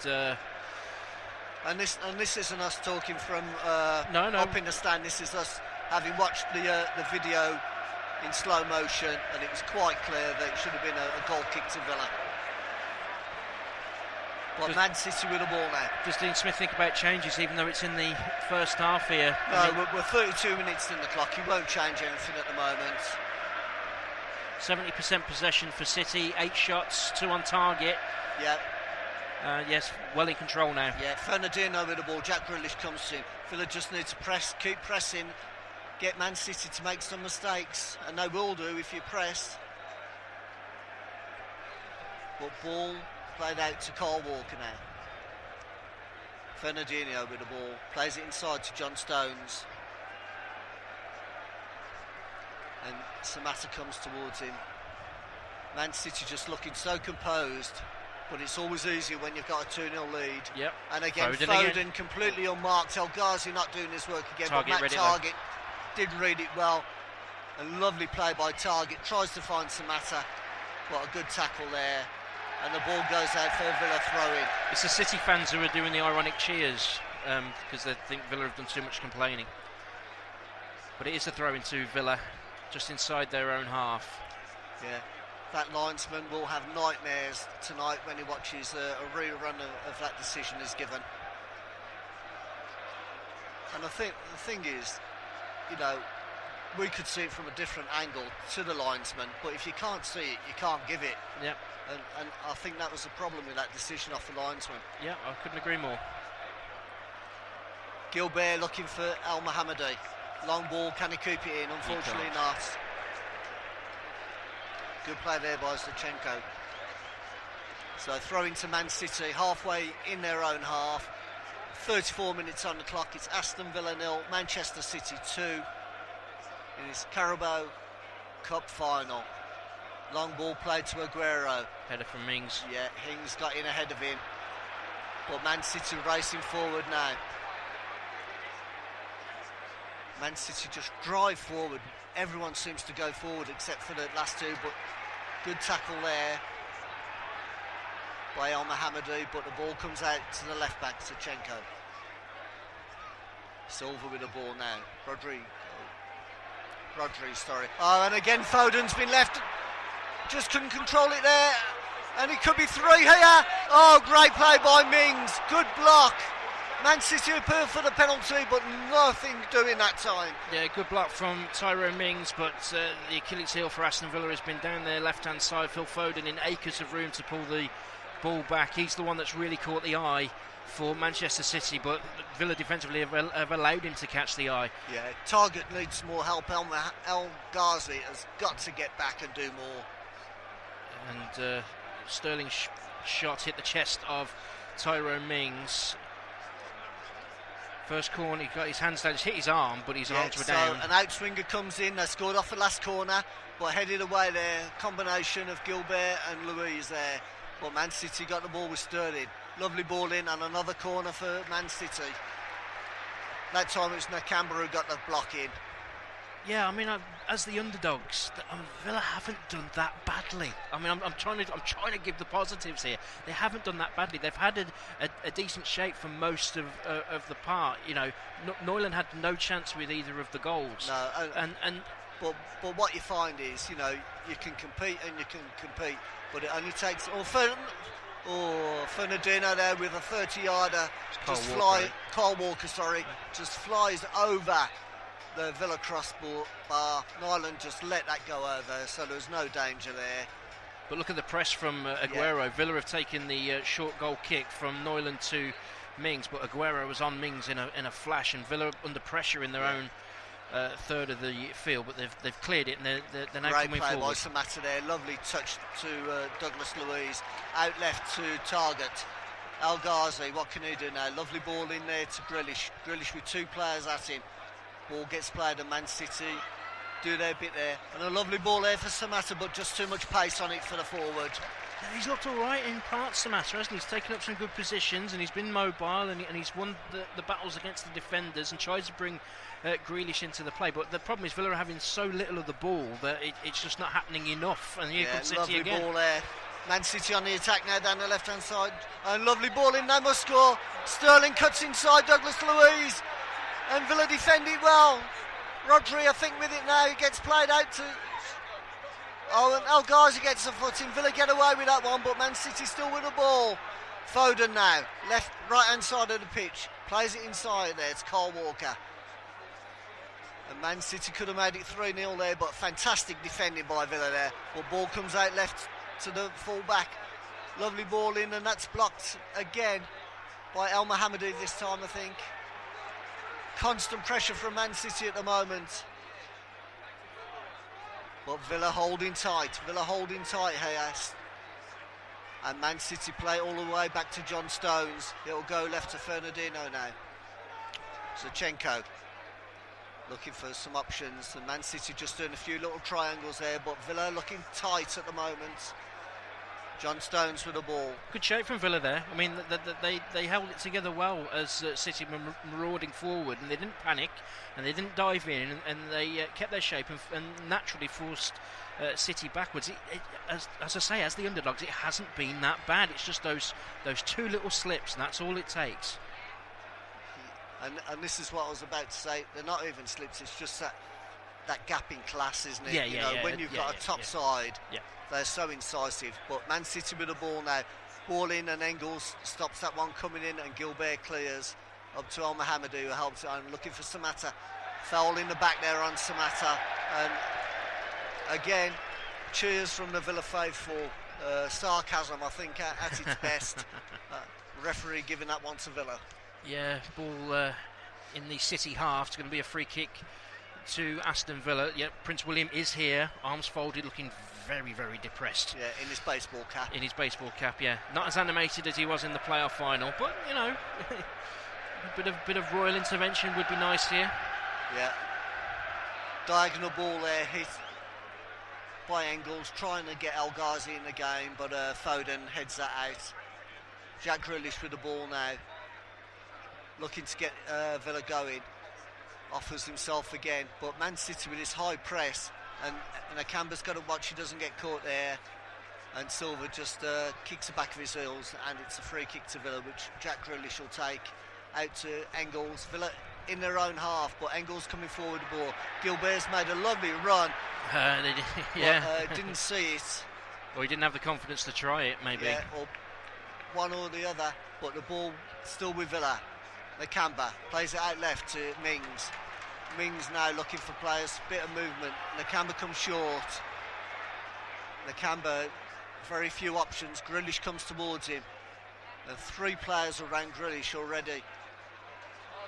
this isn't us talking from no. up in the stand. This is us having watched the video in slow motion, and it was quite clear that it should have been a goal kick to Villa. But Man City with the ball now. Does Dean Smith think about changes, even though it's in the first half here? No, we're 32 minutes in the clock. He won't change anything at the moment. 70% possession for City, 8 shots, 2 on target. Yeah. Yes, well in control now. Yeah, Fernandinho with the ball. Jack Grealish comes in. Villa just need to keep pressing, get Man City to make some mistakes, and they will do if you press. But ball played out to Carl Walker now. Fernandinho with the ball, plays it inside to John Stones. And Samatta comes towards him. Man City just looking so composed, but it's always easier when you've got a 2-0 lead. Yep. And again, Foden completely unmarked. El Ghazi not doing his work again, Target but Matt Target did read it well. A lovely play by Target, tries to find Samatta, but a good tackle there. And the ball goes out for a Villa throw-in. It's the City fans who are doing the ironic cheers because they think Villa have done too much complaining. But it is a throw-in to Villa, just inside their own half. Yeah, that linesman will have nightmares tonight when he watches a rerun of that decision is given. And I think the thing is, you know, we could see it from a different angle to the linesman, but if you can't see it, you can't give it. Yep. And I think that was the problem with that decision off the linesman. Yeah, I couldn't agree more. Gilbert looking for El Mohammadi. Long ball, can he keep it in? Unfortunately not. Good play there by Zinchenko. So throw into Man City, halfway in their own half. 34 minutes on the clock. It's Aston Villa 0, Manchester City 2. In this Caribao Cup Final. Long ball played to Aguero. Header from Mings. Yeah, Hings got in ahead of him. But Man City racing forward now. Man City just drive forward. Everyone seems to go forward except for the last two, but good tackle there by El Mohammadi, but the ball comes out to the left back, Zinchenko. Silva with the ball now. Rodri, sorry. Oh, and again Foden's been left. Just couldn't control it there. And it could be 3 here. Oh, great play by Mings. Good block. Man City appealed for the penalty, but nothing doing that time. Yeah, good block from Tyrone Mings, but the Achilles heel for Aston Villa has been down their left-hand side. Phil Foden in acres of room to pull the ball back. He's the one that's really caught the eye for Manchester City, but Villa defensively have allowed him to catch the eye. Yeah, Target needs more help. El Ghazi has got to get back and do more. And Sterling's shot hit the chest of Tyrone Mings. First corner, he got his hands down, just hit his arm, but his arms were down. An outswinger comes in, they scored off the last corner, but headed away there. Combination of Gilbert and Luiz there. But Man City got the ball with Sterling. Lovely ball in, and another corner for Man City. That time it was Nakamba who got the block in. Yeah, I mean, as the underdogs, Villa haven't done that badly. I mean, I'm trying to give the positives here. They haven't done that badly. They've had a decent shape for most of the part. You know, Neuland had no chance with either of the goals. No, but what you find is, you know, you can compete and you can compete, but it only takes. Oh, Fernandino there with a 30-yarder. Carl Walker, just flies over the Villa crossbar. Nyland just let that go over, so there was no danger there. But look at the press from Aguero. Villa have taken the short goal kick from Nyland to Mings, but Aguero was on Mings in a flash, and Villa under pressure in their own third of the field, but they've cleared it, and they're now coming forward. Great play by Samatta there, lovely touch to Douglas Luiz, out left to Target. El Ghazi, what can he do now? Lovely ball in there to Grealish. Grealish with two players at him. Ball gets played, and Man City do their bit there. And a lovely ball there for Samatta, but just too much pace on it for the forward. He's looked all right in parts, Samatta, hasn't he? He's taken up some good positions, and he's been mobile, and he's won the battles against the defenders and tries to bring Grealish into the play. But the problem is Villa are having so little of the ball that it's just not happening enough. And here comes City again. Lovely ball there. Man City on the attack now down the left-hand side. And lovely ball in, they must score. Sterling cuts inside Douglas Luiz. And Villa defend it well. Rodri, I think, with it now. He gets played out to... Oh, and El Ghazi gets a foot in. Villa get away with that one, but Man City still with the ball. Foden now, right-hand side of the pitch. Plays it inside there. It's Carl Walker. And Man City could have made it 3-0 there, but fantastic defending by Villa there. But ball comes out left to the full-back. Lovely ball in, and that's blocked again by El Mohammadi this time, I think. Constant pressure from Man City at the moment. But Villa holding tight here. And Man City play all the way back to John Stones. It'll go left to Fernandino now. Zinchenko looking for some options, and Man City just doing a few little triangles there, but Villa looking tight at the moment. John Stones with the ball. Good shape from Villa there. I mean, they held it together well as City were marauding forward, and they didn't panic, and they didn't dive in, and they kept their shape and naturally forced City backwards. As I say, as the underdogs, it hasn't been that bad. It's just those two little slips, and that's all it takes. And this is what I was about to say. They're not even slips. It's just that gap in class, isn't it? When you've got a top side. Yeah. They're so incisive, but Man City with the ball now. Ball in, and Engels stops that one coming in, and Gilbert clears up to El Mohammadi, who helps it. I'm looking for Samatta. Foul in the back there on Samatta. And again, cheers from the Villa faithful. Sarcasm, I think, at its best. Referee giving that one to Villa. Yeah, ball in the City half. It's going to be a free kick to Aston Villa. Yeah, Prince William is here, arms folded, looking very, very depressed. Yeah, in his baseball cap. Yeah. Not as animated as he was in the playoff final, but, you know, a bit of royal intervention would be nice here. Yeah. Diagonal ball there, hit by Engels, trying to get El Ghazi in the game, but Foden heads that out. Jack Grealish with the ball now, looking to get Villa going. Offers himself again, but Man City with his high press, and Nakamba's got to watch he doesn't get caught there, and Silva just kicks the back of his heels, and it's a free kick to Villa, which Jack Grealish will take out to Engels. Villa in their own half, but Engels coming forward the ball. Gilbert's made a lovely run. Didn't see it. Or he didn't have the confidence to try it, maybe. Yeah, or one or the other, but the ball still with Villa. Nakamba plays it out left to Mings. Mings now looking for players, bit of movement. Nakamba comes short. Nakamba, very few options. Grealish comes towards him. And three players around Grealish already.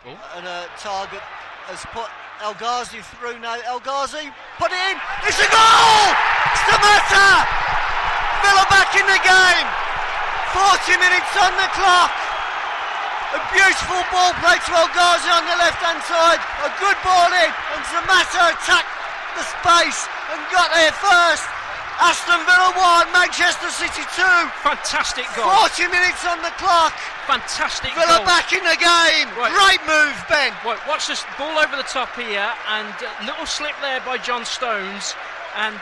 Oh. And Target has put El Ghazi through now. El Ghazi, put it in. It's a goal! Samatta! Villa back in the game. 40 minutes on the clock. A beautiful ball play to El Ghazi on the left-hand side. A good ball in, and Samatta attacked the space and got there first. Aston Villa 1, Manchester City 2. Fantastic goal. 40 minutes on the clock. Fantastic Villa goal. back in the game. Right. Great move, Ben. Right, watch this ball over the top here, and little slip there by John Stones, and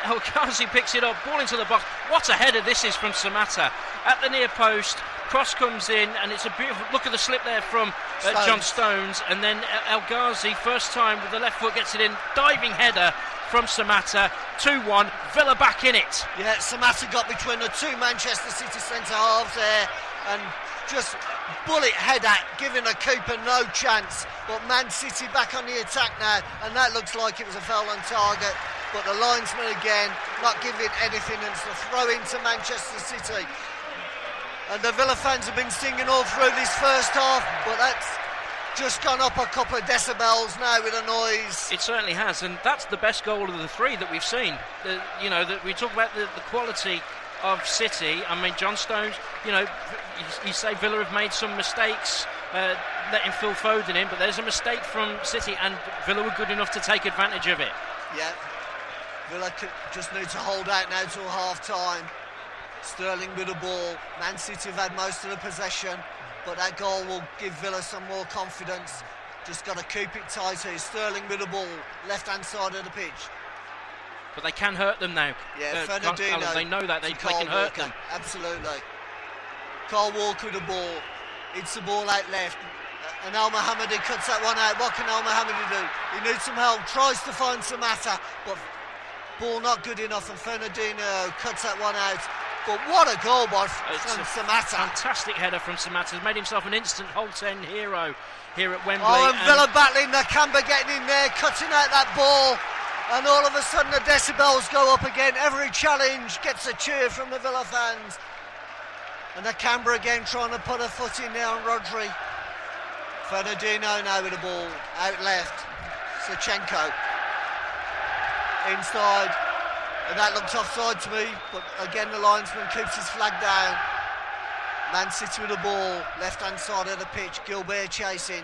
El Ghazi picks it up, ball into the box. What a header this is from Samatta at the near post. Cross comes in, and it's a beautiful look at the slip there from John Stones, and then El Ghazi, first time with the left foot, gets it in, diving header from Samatta. 2-1, Villa back in it. Yeah, Samatta got between the two Manchester City centre halves there and just bullet header, giving a keeper no chance. But Man City back on the attack now, and that looks like it was a foul on target. But the linesman again not giving anything, and it's a throw into Manchester City. And the Villa fans have been singing all through this first half, but that's just gone up a couple of decibels now with the noise. It certainly has, and that's the best goal of the three that we've seen. That we talk about the quality of City. I mean, John Stones, you say Villa have made some mistakes, letting Phil Foden in, but there's a mistake from City, and Villa were good enough to take advantage of it. Yeah, Villa just need to hold out now till half-time. Sterling with the ball. Man City have had most of the possession, but that goal will give Villa some more confidence. Just got to keep it tight here. Sterling with the ball, left-hand side of the pitch. But they can hurt them now. Yeah, Fernandinho. They know that they can hurt them. Absolutely. Kyle Walker with the ball. It's the ball out left. And Al Mohammadi cuts that one out. What can Al Mohammadi do? He needs some help. Tries to find Samatta, but ball not good enough. And Fernandinho cuts that one out. But what a goal from Samatta. Fantastic header from Samatta. Has made himself an instant Holt End hero here at Wembley. Oh, and Villa battling, Nakamba getting in there, cutting out that ball. And all of a sudden the decibels go up again. Every challenge gets a cheer from the Villa fans. And Nakamba again trying to put a foot in there on Rodri. Fernandinho now with the ball. Out left. Sachenko. Inside. And that looked offside to me, but again the linesman keeps his flag down. Man City with the ball, left-hand side of the pitch. Gilbert chasing.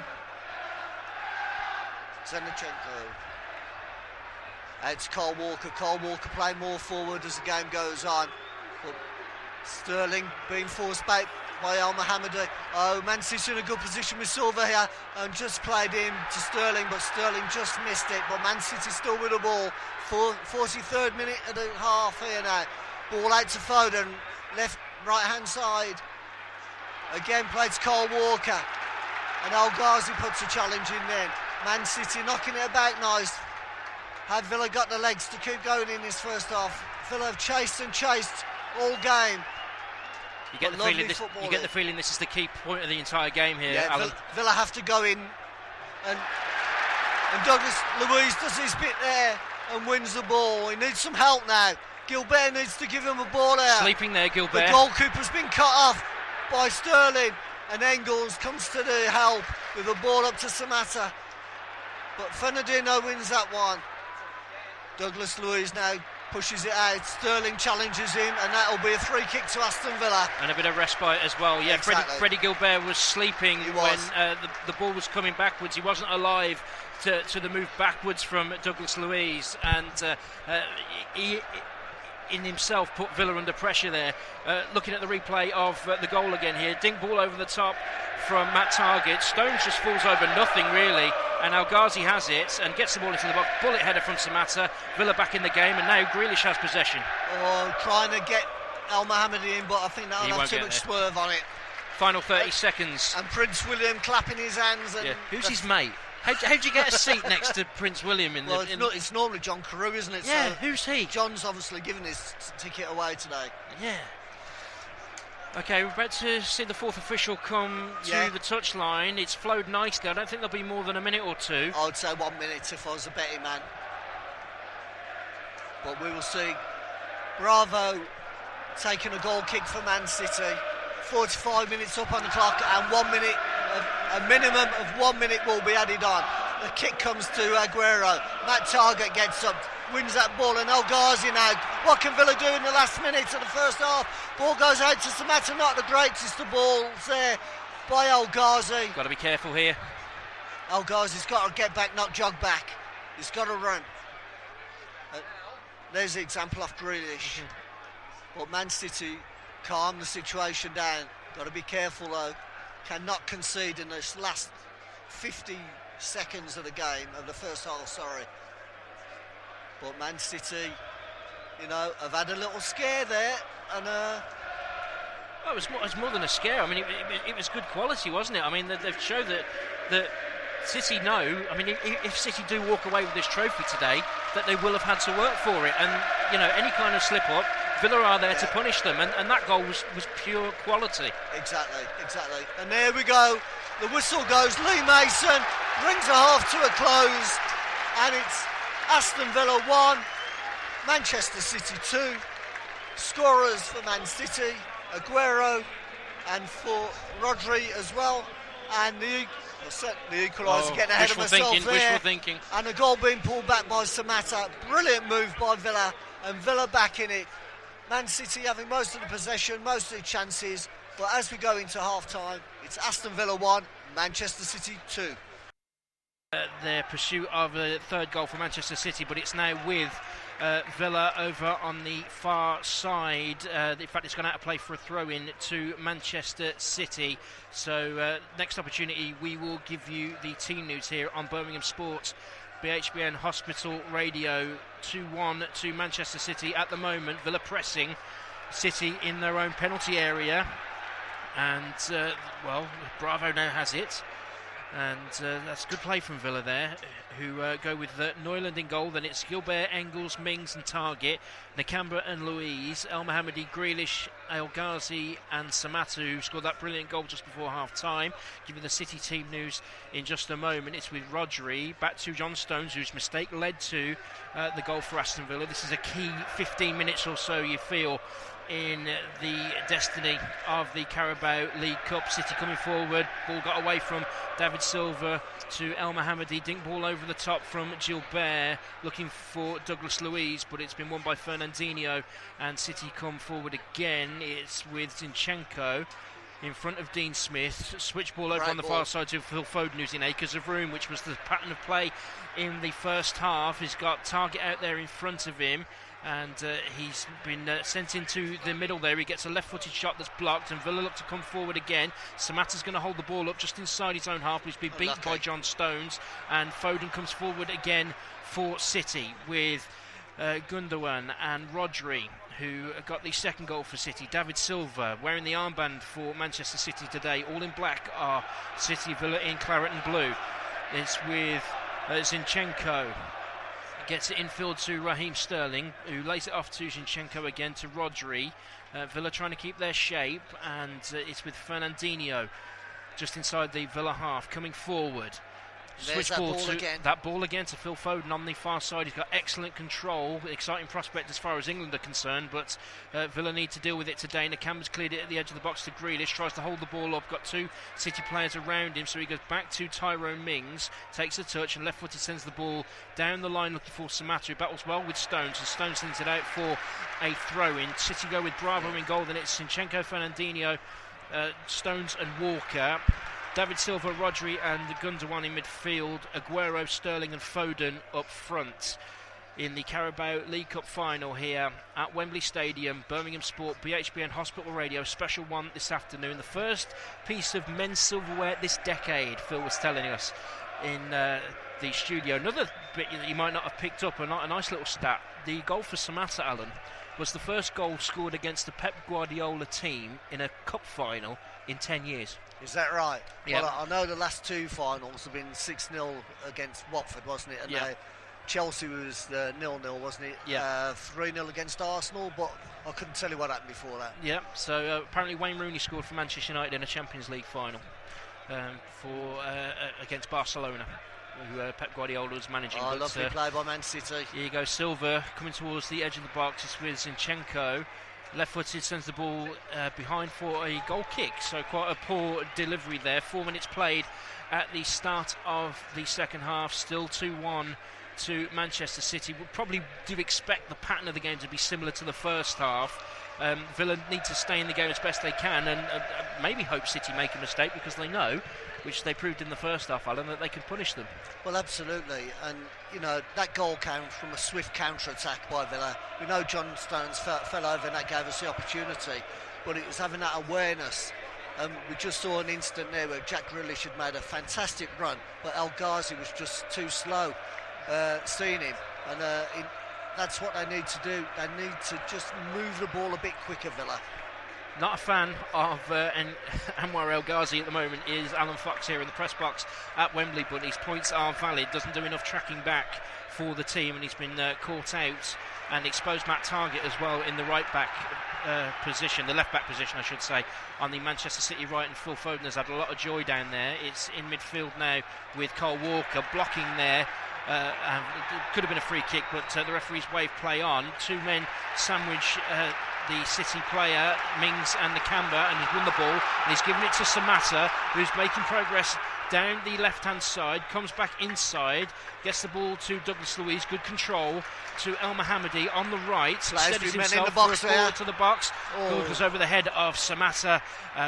Zenachenko. It's Kyle Walker. Kyle Walker playing more forward as the game goes on. But Sterling being forced back by Al Mohammadi. Oh, Man City in a good position with Silva here, and just played in to Sterling, but Sterling just missed it. But Man City still with the ball. 43rd minute of the half here now. Ball out to Foden, right hand side. Again played to Kyle Walker, and Al Ghazi puts a challenge in then. Man City knocking it about nice. Had Villa got the legs to keep going in this first half? Villa have chased and chased all game. You get the feeling this is the key point of the entire game here, yeah, Alan. Villa have to go in, and Douglas Luiz does his bit there and wins the ball. He needs some help now. Gilbert needs to give him a ball out. Sleeping there, Gilbert. The goalkeeper's been cut off by Sterling, and Engels comes to the help with the ball up to Samatta. But Fernandinho wins that one. Douglas Luiz now pushes it out. Sterling challenges him, and that'll be a free kick to Aston Villa. And a bit of respite as well. Yeah, exactly. Freddie Gilbert was sleeping when the ball was coming backwards. He wasn't alive to the move backwards from Douglas Luiz, and he in himself put Villa under pressure there. Looking at the replay of the goal again here, dink ball over the top from Matt Targett. Stones just falls over nothing really, and Al Ghazi has it and gets the ball into the box. Bullet header from Samatta. Villa back in the game, and now Grealish has possession. Oh, trying to get Al Mohammadi in, but I think that'll have too much swerve on it. Final 30 seconds. And Prince William clapping his hands. And who's his mate? How'd you get a seat next to Prince William in it's normally John Carew, isn't it? Yeah, so who's he? John's obviously given his ticket away today. Yeah. Okay, we're about to see the fourth official come to the touchline. It's flowed nicely. I don't think there'll be more than a minute or two. I'd say 1 minute if I was a betting man. But we will see. Bravo taking a goal kick for Man City. 45 minutes up on the clock, and 1 minute, a minimum of 1 minute will be added on. The kick comes to Aguero. Matt Targett gets up, wins that ball, and El Ghazi now. What can Villa do in the last minute of the first half? Ball goes out to Samatta, not the greatest of balls there by El Ghazi. Got to be careful here. El Ghazi's got to get back, not jog back. He's got to run. There's the example of Grealish. But Man City calm the situation down. Got to be careful though. Cannot concede in this last 50 seconds of the game, of the first half, sorry. But Man City, have had a little scare there, and it was more than a scare. I mean, it was good quality, wasn't it? I mean, they've showed that City know, I mean, if City do walk away with this trophy today, that they will have had to work for it. And, any kind of slip-up, Villa are there to punish them. And that goal was pure quality. Exactly. And there we go. The whistle goes. Lee Mason brings a half to a close. And it's Aston Villa 1, Manchester City 2. Scorers for Man City, Aguero, and for Rodri as well. And the equaliser, getting ahead of myself there. Wishful thinking. And a goal being pulled back by Samatta. Brilliant move by Villa, and Villa back in it. Man City having most of the possession, most of the chances. But as we go into half-time, it's Aston Villa 1, Manchester City 2. Their pursuit of a third goal for Manchester City, but it's now with Villa over on the far side. In fact, it's gone out of play for a throw-in to Manchester City. So next opportunity, we will give you the team news here on Birmingham Sports BHBN Hospital Radio. 2-1 to Manchester City at the moment. Villa pressing City in their own penalty area, and Bravo now has it. And that's good play from Villa there, who go with Neuland in goal. Then it's Gilbert, Engels, Mings and Target, Nakamba and Louise, El Mohammadi, Grealish, El Ghazi and Samatta, who scored that brilliant goal just before half-time. Give you the City team news in just a moment. It's with Rodri, back to John Stones, whose mistake led to the goal for Aston Villa. This is a key 15 minutes or so, you feel, in the destiny of the Caribao League Cup. City coming forward, ball got away from David Silva to El Mohammadi, dink ball over the top from Gilbert, looking for Douglas Luiz, but it's been won by Fernandinho, and City come forward again. It's with Zinchenko in front of Dean Smith, switch ball over on the far side to Phil Foden, who's in acres of room, which was the pattern of play in the first half. He's got Target out there in front of him, and he's been sent into the middle there. He gets a left-footed shot that's blocked, and Villa look to come forward again. Samatta's going to hold the ball up just inside his own half, but he's been beaten by John Stones, and Foden comes forward again for City with Gundogan and Rodri, who got the second goal for City. David Silva wearing the armband for Manchester City today. All in black are City, Villa in claret and blue. It's with Zinchenko. Gets it infield to Raheem Sterling, who lays it off to Zinchenko again to Rodri. Villa trying to keep their shape, and it's with Fernandinho just inside the Villa half coming forward. Switch ball again to Phil Foden on the far side. He's got excellent control, exciting prospect as far as England are concerned, but Villa need to deal with it today. Nakamba's cleared it at the edge of the box to Grealish, tries to hold the ball up, got two City players around him, so he goes back to Tyrone Mings, takes a touch and left-footed sends the ball down the line looking for Samatta, who battles well with Stones, and Stones sends it out for a throw-in. City go with Bravo in goal, then it's Zinchenko, Fernandinho, Stones and Walker. David Silva, Rodri and Gundogan in midfield, Aguero, Sterling and Foden up front in the Caribao League Cup Final here at Wembley Stadium. Birmingham Sport, BHBN Hospital Radio, special one this afternoon. The first piece of men's silverware this decade, Phil was telling us in the studio. Another bit that you might not have picked up, a nice little stat, the goal for Samatta, Alan, was the first goal scored against the Pep Guardiola team in a cup final in 10 years. Is that right? Yeah. Well, I know the last two finals have been 6-0 against Watford, wasn't it? And Chelsea was 0-0, wasn't it? Yeah. 3-0 against Arsenal, but I couldn't tell you what happened before that. Yeah, so apparently Wayne Rooney scored for Manchester United in a Champions League final against Barcelona, who Pep Guardiola was managing. Oh, lovely play by Man City. Here you go, Silva coming towards the edge of the box. It's with Zinchenko. Left-footed sends the ball behind for a goal kick, so quite a poor delivery there. 4 minutes played at the start of the second half, still 2-1 to Manchester City. We'll probably do expect the pattern of the game to be similar to the first half. Villa need to stay in the game as best they can, and maybe hope City make a mistake, because they know, which they proved in the first half, Alan, that they can punish them. Well, absolutely, and that goal came from a swift counter-attack by Villa. We know John Stones fell over, and that gave us the opportunity, but it was having that awareness. We just saw an instant there where Jack Grealish had made a fantastic run, but El Ghazi was just too slow seeing him, and that's what they need to do. They need to just move the ball a bit quicker, Villa. Not a fan of Anwar El Ghazi at the moment. Is Alan Fox here in the press box at Wembley, but his points are valid. Doesn't do enough tracking back for the team, and he's been caught out and exposed Matt Targett as well in the right back position, the left back position I should say, on the Manchester City right, and Phil Foden has had a lot of joy down there. It's in midfield now with Kyle Walker blocking there. It could have been a free kick, but the referee's wave play on. Two men sandwich the City player, Mings and Nakamba, and he's won the ball and he's given it to Samatta, who's making progress down the left-hand side, comes back inside, gets the ball to Douglas Luiz, good control to El Mohammadi on the right, steadies himself forward to the box, goes over the head of Samatta,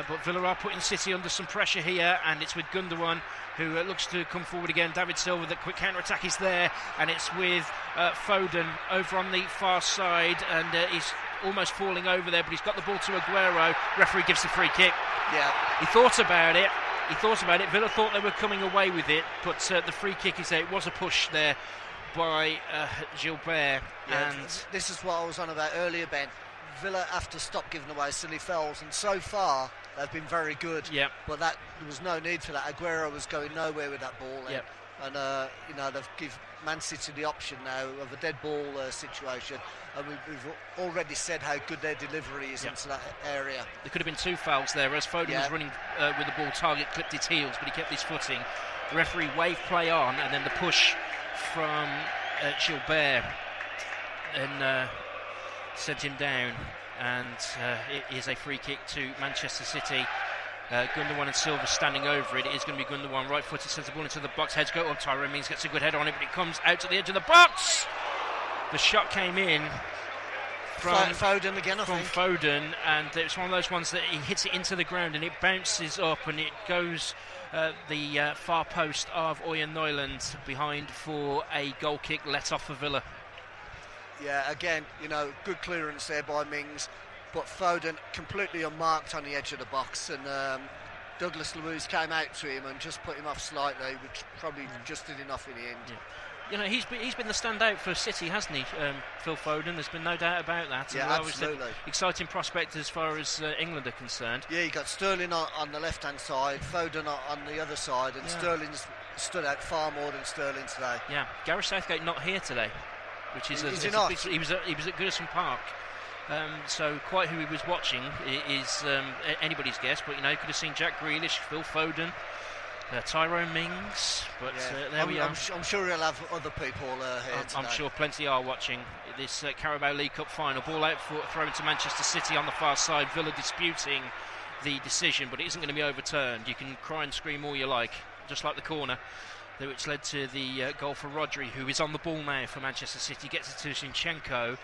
but Villa are putting City under some pressure here, and it's with Gundogan, who looks to come forward again. David Silva, the quick counter-attack is there, and it's with Foden over on the far side, and he's almost falling over there, but he's got the ball to Aguero. Referee gives the free kick. Yeah, he thought about it. Villa thought they were coming away with it, but the free kick is there. It was a push there by Gilbert. Yeah, and this is what I was on about earlier, Ben. Villa have to stop giving away silly fouls, and so far they've been very good. Yep. But there was no need for that. Aguero was going nowhere with that ball. Yep. And they've given Man City the option now of a dead ball situation, and we've already said how good their delivery is into that area. There could have been two fouls there as Foden was running with the ball. Target clipped his heels, but he kept his footing. The referee waved play on, and then the push from Gilbert and sent him down, and it is a free kick to Manchester City. Gundogan and Silva standing over it. It is going to be Gundogan, right footed, sends the ball into the box, heads go up, Tyrone Mings gets a good head on it, but it comes out to the edge of the box. The shot came in from Foden again, I think. Foden, and it's one of those ones that he hits it into the ground and it bounces up and it goes the far post of Oyen Neuland behind for a goal kick let off for Villa. Yeah, again, good clearance there by Mings, but Foden completely unmarked on the edge of the box, and Douglas Luiz came out to him and just put him off slightly, which probably just did enough in the end. Yeah. He's been the standout for City, hasn't he, Phil Foden? There's been no doubt about that. Yeah, absolutely. Exciting prospect as far as England are concerned. Yeah, you got Sterling on the left-hand side, Foden on the other side, and Sterling's stood out far more than Sterling today. Yeah, Gareth Southgate not here today, which is he not? He was at Goodison Park. So quite who he was watching is anybody's guess, but you could have seen Jack Grealish, Phil Foden, Tyrone Mings, but there we are. I'm sure he'll have other people here today. I'm sure plenty are watching this Caribao League Cup final. Ball out thrown to Manchester City on the far side. Villa disputing the decision, but it isn't going to be overturned. You can cry and scream all you like, just like the corner, which led to the goal for Rodri, who is on the ball now for Manchester City. Gets it to Zinchenko,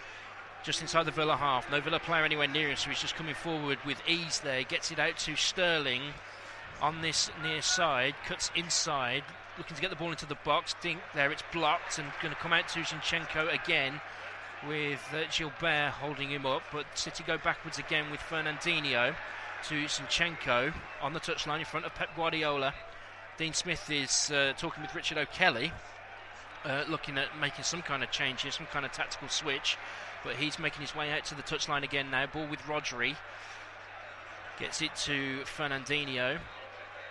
just inside the Villa half. No Villa player anywhere near him, so he's just coming forward with ease there. Gets it out to Sterling on this near side, cuts inside, looking to get the ball into the box. Dink there, it's blocked, and going to come out to Zinchenko again with Gilbert holding him up, but City go backwards again with Fernandinho to Zinchenko on the touchline in front of Pep Guardiola. Dean Smith is talking with Richard O'Kelly, looking at making some kind of change here, some kind of tactical switch, but he's making his way out to the touchline again now. Ball with Rodri, gets it to Fernandinho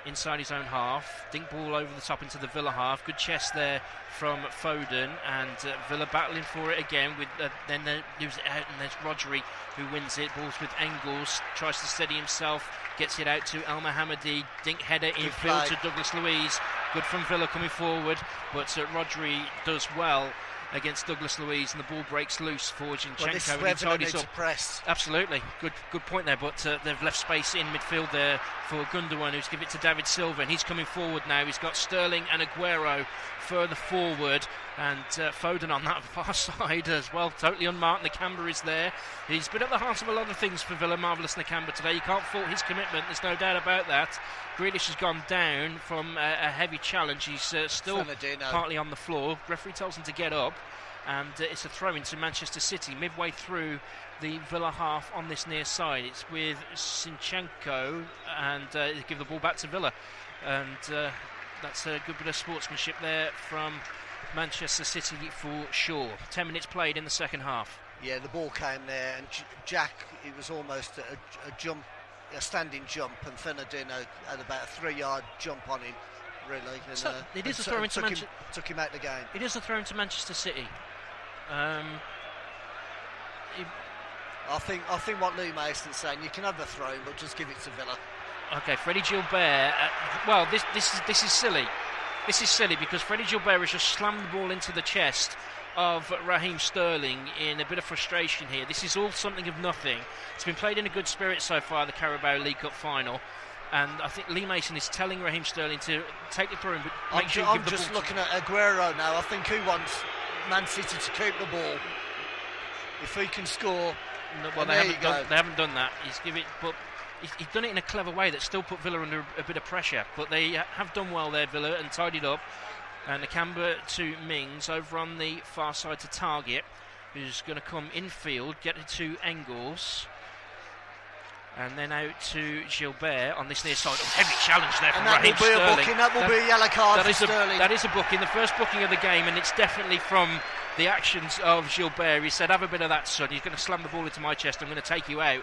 inside his own half. Dink ball over the top into the Villa half. Good chest there from Foden, and Villa battling for it again. With then they lose it out, and there's Rodri who wins it. Balls with Engels, tries to steady himself, gets it out to El Mohammadi. Dink header infield to Douglas Luiz. Good from Villa coming forward, but Rodri does well against Douglas Luiz, and the ball breaks loose for Zinchenko. Well, this is where Villa need to press. Absolutely, good point there, but they've left space in midfield there for Gundogan, who's given it to David Silva, and he's coming forward now. He's got Sterling and Aguero further forward, and Foden on that far side as well, totally unmarked. Nakamba is there. He's been at the heart of a lot of things for Villa, marvellous Nakamba today. You can't fault his commitment, there's no doubt about that. Grealish has gone down from a heavy challenge. He's still partly on the floor. Referee tells him to get up, and it's a throw into Manchester City midway through the Villa half on this near side. It's with Zinchenko, and they give the ball back to Villa, and that's a good bit of sportsmanship there from Manchester City for sure. 10 minutes played in the second half. Yeah, the ball came there, and Jack, it was almost a standing jump, and Fernandinho had about a 3-yard jump on him, really. And, so it is a throw into Manchester. Took him out the game. It is a throw into Manchester City. I think what Lee Mason's saying, you can have the throw, but just give it to Villa. Okay, Freddie Gilbert. Well, this is silly. This is silly because Freddie Gilbert has just slammed the ball into the chest of Raheem Sterling in a bit of frustration here. This is all something of nothing. It's been played in a good spirit so far, the Caribao League Cup final, and I think Lee Mason is telling Raheem Sterling to take the throw, but make sure you give the ball. I'm just looking at Aguero now. I think he wants Man City to keep the ball. If he can score, well, they haven't done that. But he's done it in a clever way that still put Villa under a bit of pressure. But they have done well there, Villa, and tidied up. And Nakamba to Mings over on the far side to Target, who's going to come infield, get it to Engels, and then out to Gilbert on this near side. A heavy challenge there from Raheem Sterling. That will be a yellow card for Sterling. That is a booking, the first booking of the game, and it's definitely from the actions of Gilbert. He said, have a bit of that, son. He's going to slam the ball into my chest. I'm going to take you out.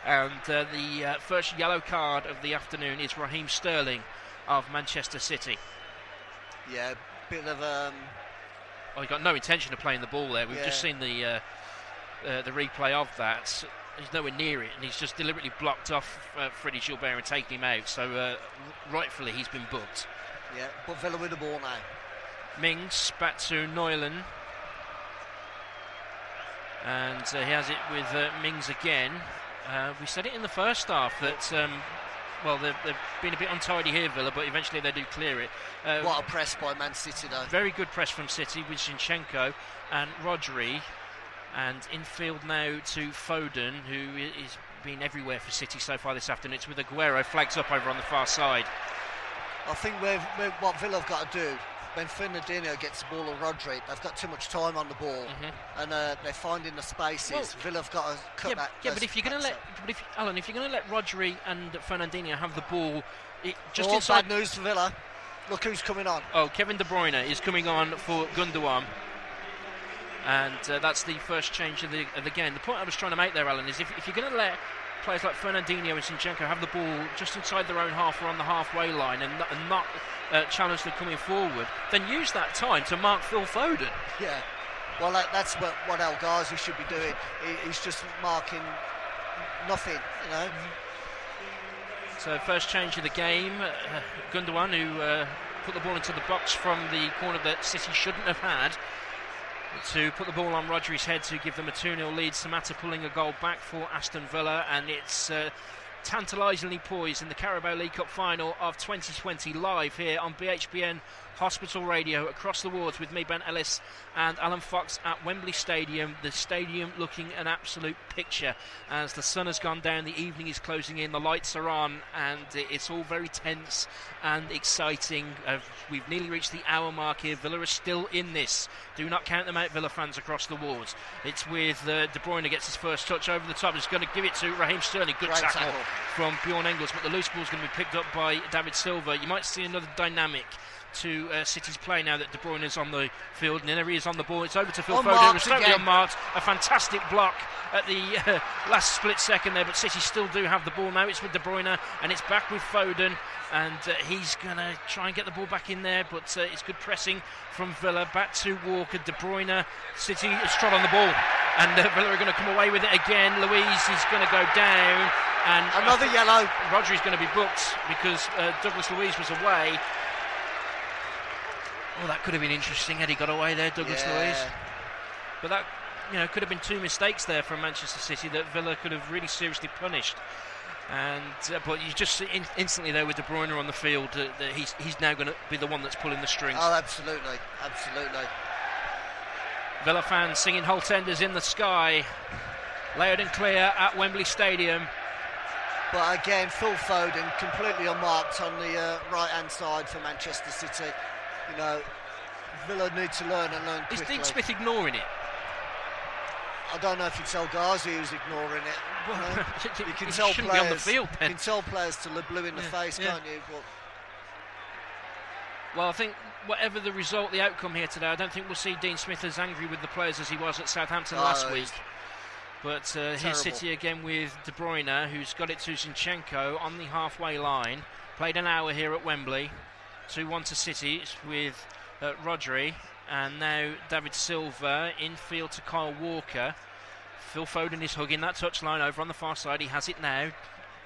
And the first yellow card of the afternoon is Raheem Sterling of Manchester City. Yeah, bit of he got no intention of playing the ball there. We've just seen the replay of that. He's nowhere near it, and he's just deliberately blocked off Freddie Gilbert and taken him out. So rightfully, he's been booked. Yeah, but Villa with the ball now. Mings back to Neuland, and he has it with Mings again. We said it in the first half that. Well, they've been a bit untidy here, Villa, but eventually they do clear it. What a press by Man City, though. Very good press from City with Zinchenko and Rodri. And infield now to Foden, who is been everywhere for City so far this afternoon. It's with Aguero, flags up over on the far side. I think what Villa have got to do, when Fernandinho gets the ball or Rodri, they've got too much time on the ball, and they're finding the spaces. Well, Villa have got to cut that. Yeah, but if you're going to let Rodri and Fernandinho have the ball, just all inside. Bad news for Villa. Look who's coming on. Oh, Kevin De Bruyne is coming on for Gundogan. And that's the first change of the game. The point I was trying to make there, Alan, is if you're going to let players like Fernandinho and Zinchenko have the ball just inside their own half or on the halfway line and not challenge them coming forward, then use that time to mark Phil Foden. Yeah, well, that's what El Ghazi should be doing. He's just marking nothing, you know. So first change of the game, Gundogan, who put the ball into the box from the corner that City shouldn't have had, to put the ball on Rodri's head to give them a 2-0 lead. Samatta pulling a goal back for Aston Villa, and it's tantalisingly poised in the Caribao League Cup final of 2020, live here on BHBN Hospital Radio across the wards with me, Ben Ellis, and Alan Fox at Wembley Stadium. The stadium looking an absolute picture as the sun has gone down, the evening is closing in, the lights are on, and it's all very tense and exciting. We've nearly reached the hour mark here. Villa are still in this. Do not count them out, Villa fans across the wards. It's with De Bruyne gets his first touch over the top. He's going to give it to Raheem Sterling. Good tackle from Bjorn Engels, but the loose ball is going to be picked up by David Silva. You might see another dynamic to City's play now that De Bruyne is on the field, and there he is on the ball. It's over to Phil Foden. It was totally unmarked. A fantastic block at the last split second there, but City still do have the ball now. It's with De Bruyne, and it's back with Foden, and he's going to try and get the ball back in there, but it's good pressing from Villa. Back to Walker. De Bruyne. City has trod on the ball, and Villa are going to come away with it again. Luiz is going to go down, and another yellow. Rodri's going to be booked because Douglas Luiz was away. Oh, that could have been interesting had he got away there, Douglas Luiz. But that, could have been two mistakes there from Manchester City that Villa could have really seriously punished. And but you just see instantly there with De Bruyne on the field that he's now going to be the one that's pulling the strings. Oh, absolutely, absolutely. Villa fans singing "Whole Tenders in the Sky," loud and clear at Wembley Stadium. But again, Phil Foden completely unmarked on the right-hand side for Manchester City. Villa need to learn quickly. Is Dean Smith ignoring it? I don't know if it's El Ghazi who's ignoring it. Well, you can tell players, be on the field, you can tell players till they're blue in the face, can't you? But Well, I think whatever the result, the outcome here today, I don't think we'll see Dean Smith as angry with the players as he was at Southampton last week. But here's City again with De Bruyne, who's got it to Zinchenko on the halfway line. Played an hour here at Wembley. 2-1 to City with Rodri. And now David Silva infield to Kyle Walker. Phil Foden is hugging that touchline over on the far side. He has it now.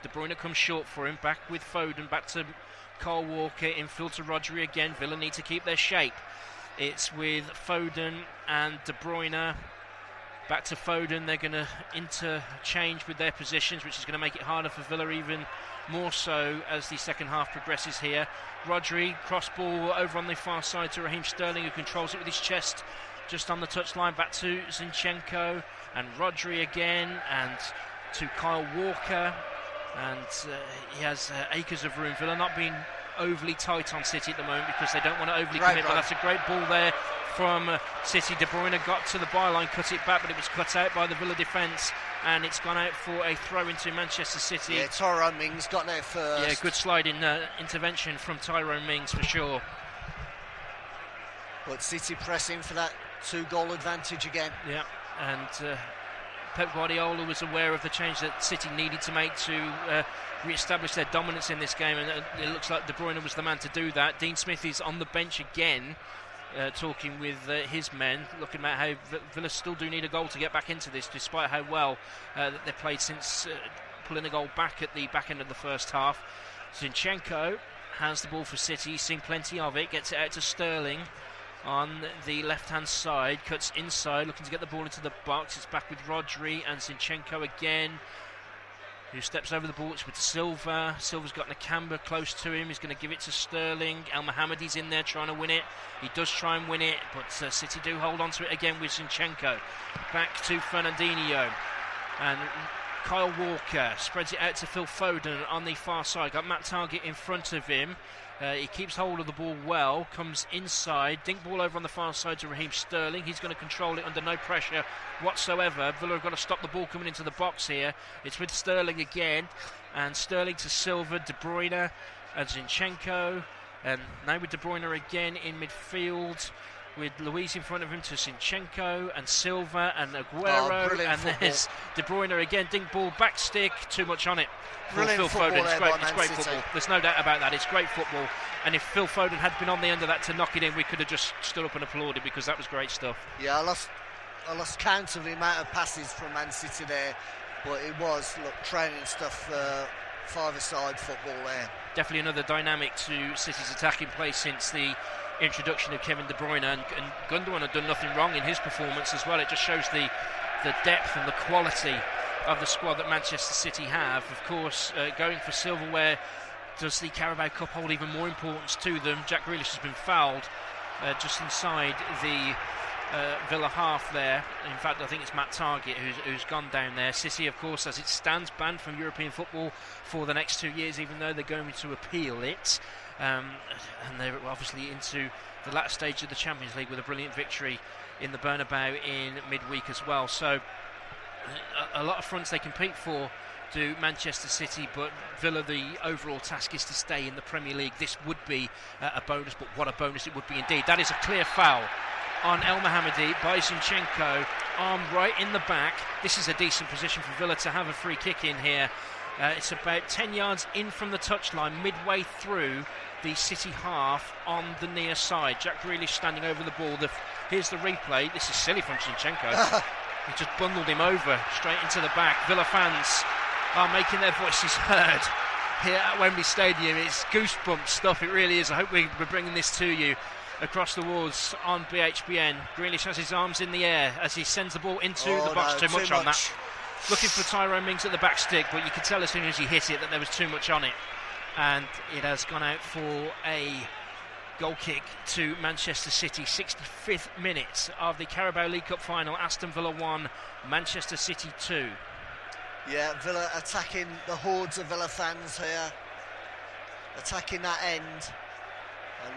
De Bruyne comes short for him. Back with Foden. Back to Kyle Walker. Infield to Rodri again. Villa need to keep their shape. It's with Foden and De Bruyne. Back to Foden. They're going to interchange with their positions, which is going to make it harder for Villa, even more so as the second half progresses here. Rodri, cross ball over on the far side to Raheem Sterling, who controls it with his chest just on the touchline. Back to Zinchenko and Rodri again, and to Kyle Walker. And he has acres of room. Villa not being overly tight on City at the moment because they don't want to overly commit, but that's a great ball there from City. De Bruyne got to the byline, cut it back, but it was cut out by the Villa defence, and it's gone out for a throw into Manchester City. Yeah, Tyrone Mings got there first. Yeah, good sliding intervention from Tyrone Mings for sure. But City pressing for that 2-goal advantage again. Yeah, and Pep Guardiola was aware of the change that City needed to make to re-establish their dominance in this game, and it looks like De Bruyne was the man to do that. Dean Smith is on the bench again, talking with his men, looking at how Villa still do need a goal to get back into this, despite how well they played since pulling a goal back at the back end of the first half. Zinchenko has the ball for City, he's seen plenty of it, gets it out to Sterling on the left-hand side, cuts inside, looking to get the ball into the box. It's back with Rodri and Zinchenko again, who steps over the ball. It's with Silva. Silva's got Nakamba close to him. He's going to give it to Sterling. El Mohammedi's in there trying to win it. He does try and win it, but City do hold on to it again with Zinchenko. Back to Fernandinho. And Kyle Walker spreads it out to Phil Foden on the far side. Got Matt Targett in front of him. He keeps hold of the ball well, comes inside, dink ball over on the far side to Raheem Sterling. He's going to control it under no pressure whatsoever. Villa have got to stop the ball coming into the box here. It's with Sterling again, and Sterling to Silva, De Bruyne and Zinchenko, and now with De Bruyne again in midfield, with Luiz in front of him to Zinchenko and Silva and Aguero, and football. There's De Bruyne again, dink ball, back stick, too much on it. Brilliant Phil Foden, it's great football. There's no doubt about that. It's great football, and if Phil Foden had been on the end of that to knock it in, we could have just stood up and applauded, because that was great stuff. Yeah, I lost count of the amount of passes from Man City there, but it was training stuff, five-a-side football there. Definitely another dynamic to City's attacking play since the introduction of Kevin De Bruyne, and Gundogan had done nothing wrong in his performance as well. It just shows the depth and the quality of the squad that Manchester City have. Of course, going for silverware does the Caribao Cup hold even more importance to them. Jack Grealish has been fouled just inside the Villa half there. In fact, I think it's Matt Targett who's gone down there. City, of course, as it stands, banned from European football for the next 2 years, even though they're going to appeal it. And they're obviously into the latter stage of the Champions League with a brilliant victory in the Bernabeu in midweek as well. So a lot of fronts they compete for to Manchester City, but Villa, the overall task is to stay in the Premier League. This would be a bonus, but what a bonus it would be indeed. That is a clear foul on El Mohammedi by Zinchenko, arm right in the back. This is a decent position for Villa to have a free kick in here. It's about 10 yards in from the touchline, midway through the City half on the near side. Jack Grealish standing over the ball. Here's the replay. This is silly from Zinchenko. He just bundled him over straight into the back. Villa fans are making their voices heard here at Wembley Stadium. It's goosebump stuff, it really is. I hope we're bringing this to you across the walls on BHBN. Grealish has his arms in the air as he sends the ball into the box. Too much on that. Looking for Tyrone Mings at the back stick, but you could tell as soon as he hit it that there was too much on it. And it has gone out for a goal kick to Manchester City. 65th minute of the Caribao League Cup Final. Aston Villa 1, Manchester City 2. Yeah, Villa attacking the hordes of Villa fans here, attacking that end, and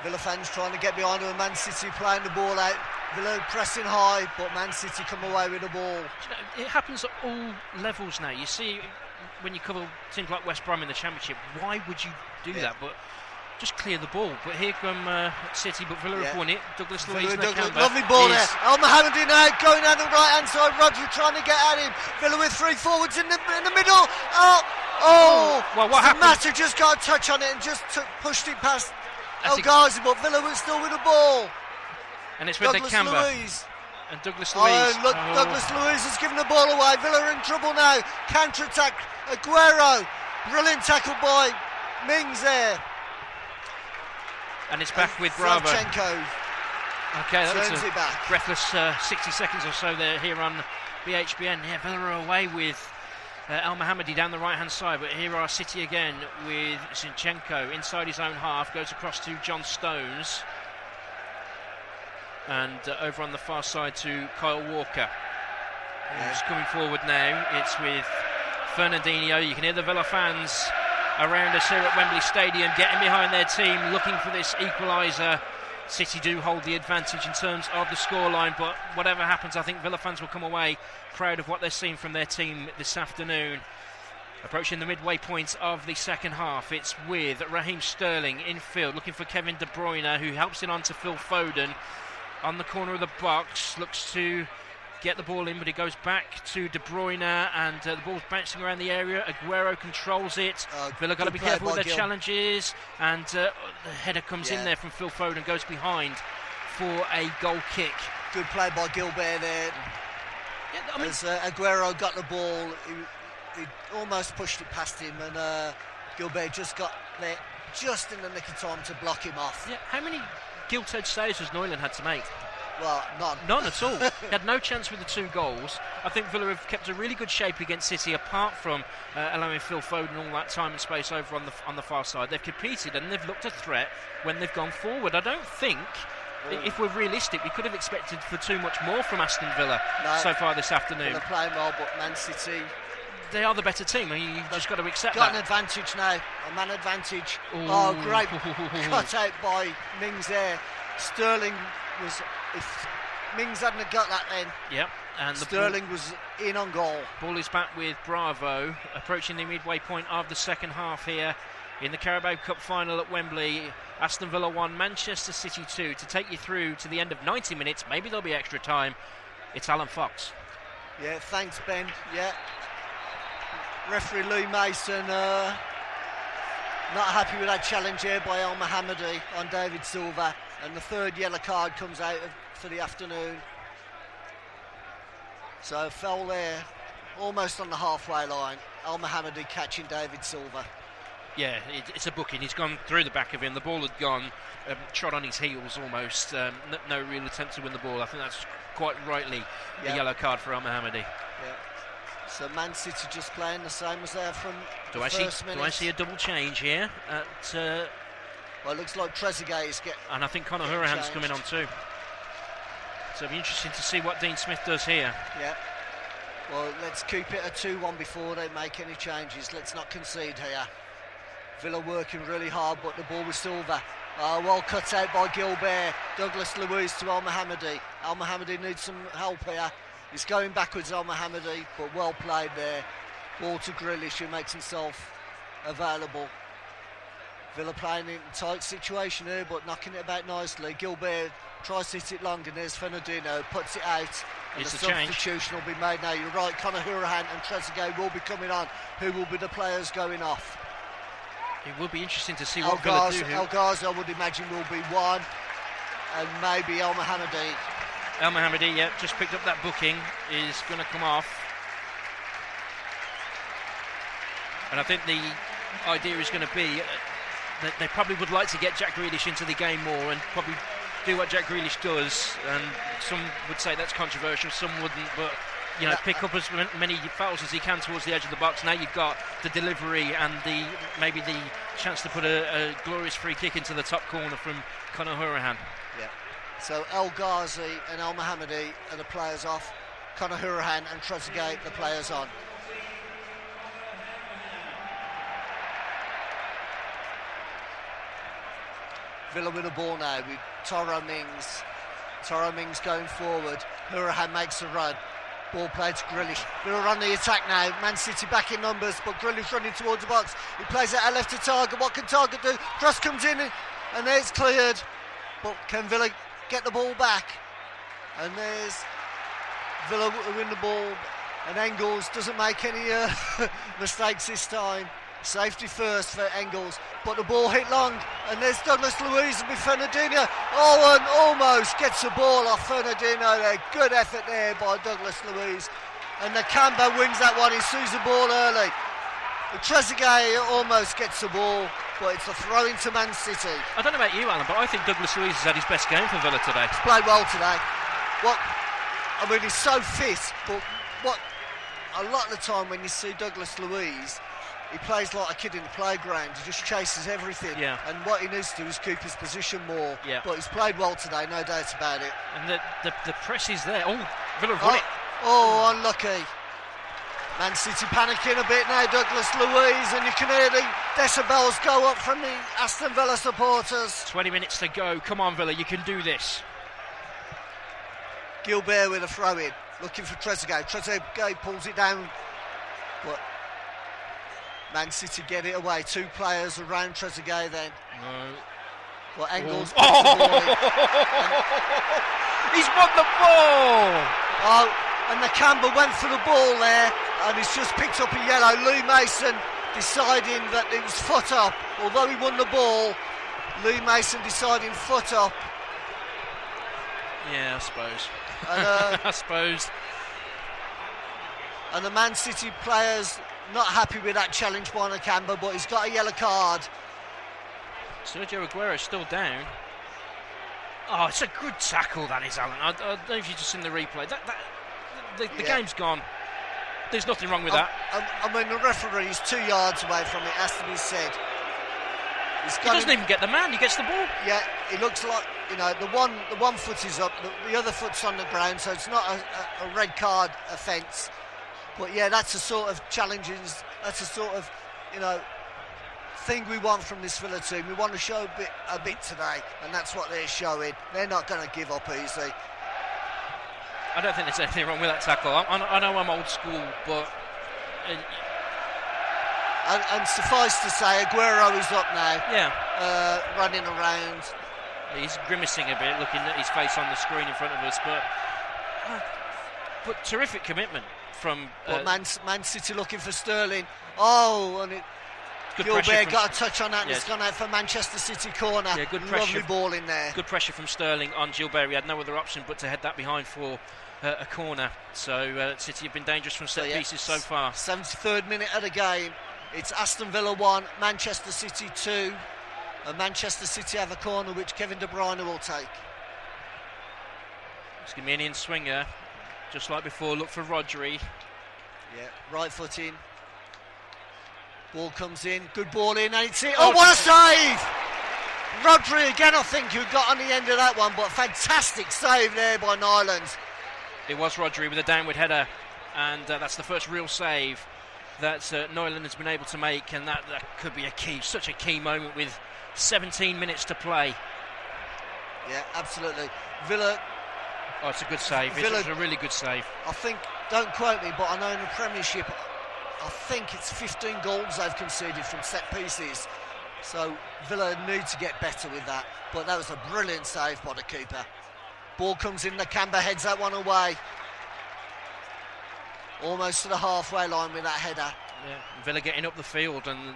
Villa fans trying to get behind them. Man City playing the ball out. Villa pressing high, but Man City come away with the ball. It happens at all levels now. You see, when you cover teams like West Brom in the Championship, why would you do that? But just clear the ball. But here come City, but Villa have won it. Douglas Luiz and Nakamba. Lovely ball there. Al Mohammadi now going down the right hand side. Rodri trying to get at him. Villa with 3 forwards in the middle. Well, what happened? Matter just got a touch on it and just pushed it past El Ghazi, but Villa was still with the ball. And it's with Nakamba. And Douglas Luiz. Douglas Luiz has given the ball away. Villa in trouble now. Counter attack. Aguero. Brilliant tackle by Mings there. And it's back with Bravo. Savchenko. Okay, that was a breathless 60 seconds or so there here on BHBN. Yeah, Villa are away with Al Mohammadi down the right hand side, but here are City again with Zinchenko inside his own half, goes across to John Stones, and over on the far side to Kyle Walker, who's coming forward now. It's with Fernandinho. You can hear the Villa fans around us here at Wembley Stadium getting behind their team, looking for this equaliser. City do hold the advantage in terms of the scoreline, but whatever happens, I think Villa fans will come away proud of what they're seeing from their team this afternoon. Approaching the midway point of the second half, it's with Raheem Sterling in field, looking for Kevin De Bruyne, who helps it on to Phil Foden on the corner of the box, looks to get the ball in, but it goes back to De Bruyne, and the ball's bouncing around the area. Aguero controls it. Villa got to be careful with their challenges, and the header comes in there from Phil Foden, goes behind for a goal kick. Good play by Gilbert there. Yeah, as Aguero got the ball, he almost pushed it past him, and Gilbert just got there just in the nick of time to block him off. Yeah, how many gilt-edged saves has Neuland had to make? Well, none at all. He had no chance with the 2 goals. I think Villa have kept a really good shape against City, apart from allowing Phil Foden all that time and space over on the far side. They've competed and they've looked a threat when they've gone forward. I don't think, if we're realistic, we could have expected for too much more from Aston Villa so far this afternoon. They're playing well, but Man City, they are the better team. I mean, you've just got to accept that. Got an advantage now, a man advantage. Oh, great cut out by Mings there. Sterling was... If Mings hadn't have got that then, and Sterling was in on goal. Ball is back with Bravo, approaching the midway point of the second half here in the Caribao Cup Final at Wembley. Aston Villa 1, Manchester City 2. To take you through to the end of 90 minutes, maybe there'll be extra time, it's Alan Fox. Yeah, thanks Ben. Yeah, referee Lee Mason not happy with that challenge here by Al Mohammadi on David Silva, and the 3rd yellow card comes out for the afternoon. So foul there, almost on the halfway line. Al Mohammadi catching David Silva. Yeah, it's a booking. He's gone through the back of him. The ball had gone, trod on his heels almost. No real attempt to win the ball. I think that's quite rightly a yellow card for Al Mohammadi. Yeah. So Man City just playing the same as there from the first minute. Do I see a double change here? Well, it looks like Trezeguet is getting... And I think Conor Hourihan's coming on too. So it'll be interesting to see what Dean Smith does here. Yeah. Well, let's keep it a 2-1 before they make any changes. Let's not concede here. Villa working really hard, but the ball with Silva. Well cut out by Gilbert. Douglas Luiz to Al Mohammadi. Al Mohammadi needs some help here. He's going backwards, Al Mohammadi, but well played there. Ball to Grealish, who makes himself available. Villa playing in a tight situation here, but knocking it about nicely. Gilbert tries to hit it long, and there's Fernandinho, puts it out. And the substitution will be made now. You're right, Conor Hourihan and Trezeguet will be coming on. Who will be the players going off? It will be interesting to see what Villa do. El Ghazi, I would imagine, will be one, and maybe Al Mohammadi. Al Mohammadi, yeah, just picked up that booking, is going to come off. And I think the idea is going to be that they probably would like to get Jack Grealish into the game more and probably do what Jack Grealish does. And some would say that's controversial, some wouldn't, but you know, pick up as many fouls as he can towards the edge of the box. Now you've got the delivery and maybe the chance to put a glorious free kick into the top corner from Conor Hourihan. Yeah. So El Ghazi and Al Mohammadi are the players off. Conor Hourihan and Trezeguet the players on. Villa with the ball now with Tyrone Mings. Tyrone Mings going forward. Hourihan makes a run. Ball played to Grealish. We're on the attack now. Man City back in numbers, but Grealish running towards the box. He plays it out left to Target. What can Target do? Cross comes in and there's cleared. But can Villa get the ball back? And there's Villa win the ball. And Engels doesn't make any mistakes this time. Safety first for Engels, but the ball hit long, and there's Douglas Luiz with Fernandinho. Oh, and almost gets the ball off Fernandinho there. Good effort there by Douglas Luiz. And Nakamba wins that one. He sees the ball early. Trezeguet almost gets the ball, but it's a throw into Man City. I don't know about you, Alan, but I think Douglas Luiz has had his best game for Villa today. He's played well today. He's so fit, but a lot of the time when you see Douglas Luiz, he plays like a kid in the playground. He just chases everything. Yeah. And what he needs to do is keep his position more. Yeah. But he's played well today, no doubt about it. And the press is there. Oh, Villa have won it. Oh, unlucky. Man City panicking a bit now, Douglas Luiz, and you can hear the decibels go up from the Aston Villa supporters. 20 minutes to go. Come on, Villa, you can do this. Gilbert with a throw-in, looking for Trezeguet. Trezeguet pulls it down, but Man City get it away. Two players around Trezeguet then. No. Well, Engels. He's won the ball! Oh, and Nakamba went for the ball there, and he's just picked up a yellow. Lee Mason deciding that it was foot up. Although he won the ball, Lee Mason deciding foot up. Yeah, I suppose. And, I suppose. And the Man City players not happy with that challenge by Nakamba, but he's got a yellow card. Sergio Aguero's still down. Oh, it's a good tackle, that is, Alan. I don't know if you've just seen the replay. The game's gone. There's nothing wrong with that. I mean, the referee is 2 yards away from it, has to be said. He doesn't even get the man, he gets the ball. Yeah, it looks like, the one foot is up, the other foot's on the ground, so it's not a red card offence. But yeah, that's the sort of challenges, that's the sort of, thing we want from this Villa team. We want to show a bit today, and that's what they're showing. They're not going to give up easy. I don't think there's anything wrong with that tackle. I know I'm old school, but... And suffice to say, Aguero is up now. Yeah. Running around. He's grimacing a bit, looking at his face on the screen in front of us, but terrific commitment from... Man City looking for Sterling. Oh, and Gilbert got a touch on that, and it's gone out for Manchester City corner. Yeah, good pressure. Lovely ball in there. Good pressure from Sterling on Gilbert. He had no other option but to head that behind for a corner. So City have been dangerous from set pieces so far. 73rd minute of the game. It's Aston Villa 1, Manchester City 2. And Manchester City have a corner which Kevin De Bruyne will take. It's going to be an in-swinger. Just like before, look for Rodri. Yeah, right foot in. Ball comes in, good ball in, and it's it. Oh, what a save! Rodri again, I think, who got on the end of that one, but fantastic save there by Nyland. It was Rodri with a downward header, and that's the first real save that Nyland has been able to make, and that could be such a key moment with 17 minutes to play. Yeah, absolutely. Villa. Oh, it's a good save. It's a really good save. I think, don't quote me, but I know in the Premiership, I think it's 15 goals they've conceded from set pieces. So Villa need to get better with that. But that was a brilliant save by the keeper. Ball comes in, Nakamba heads that one away. Almost to the halfway line with that header. Yeah, Villa getting up the field, and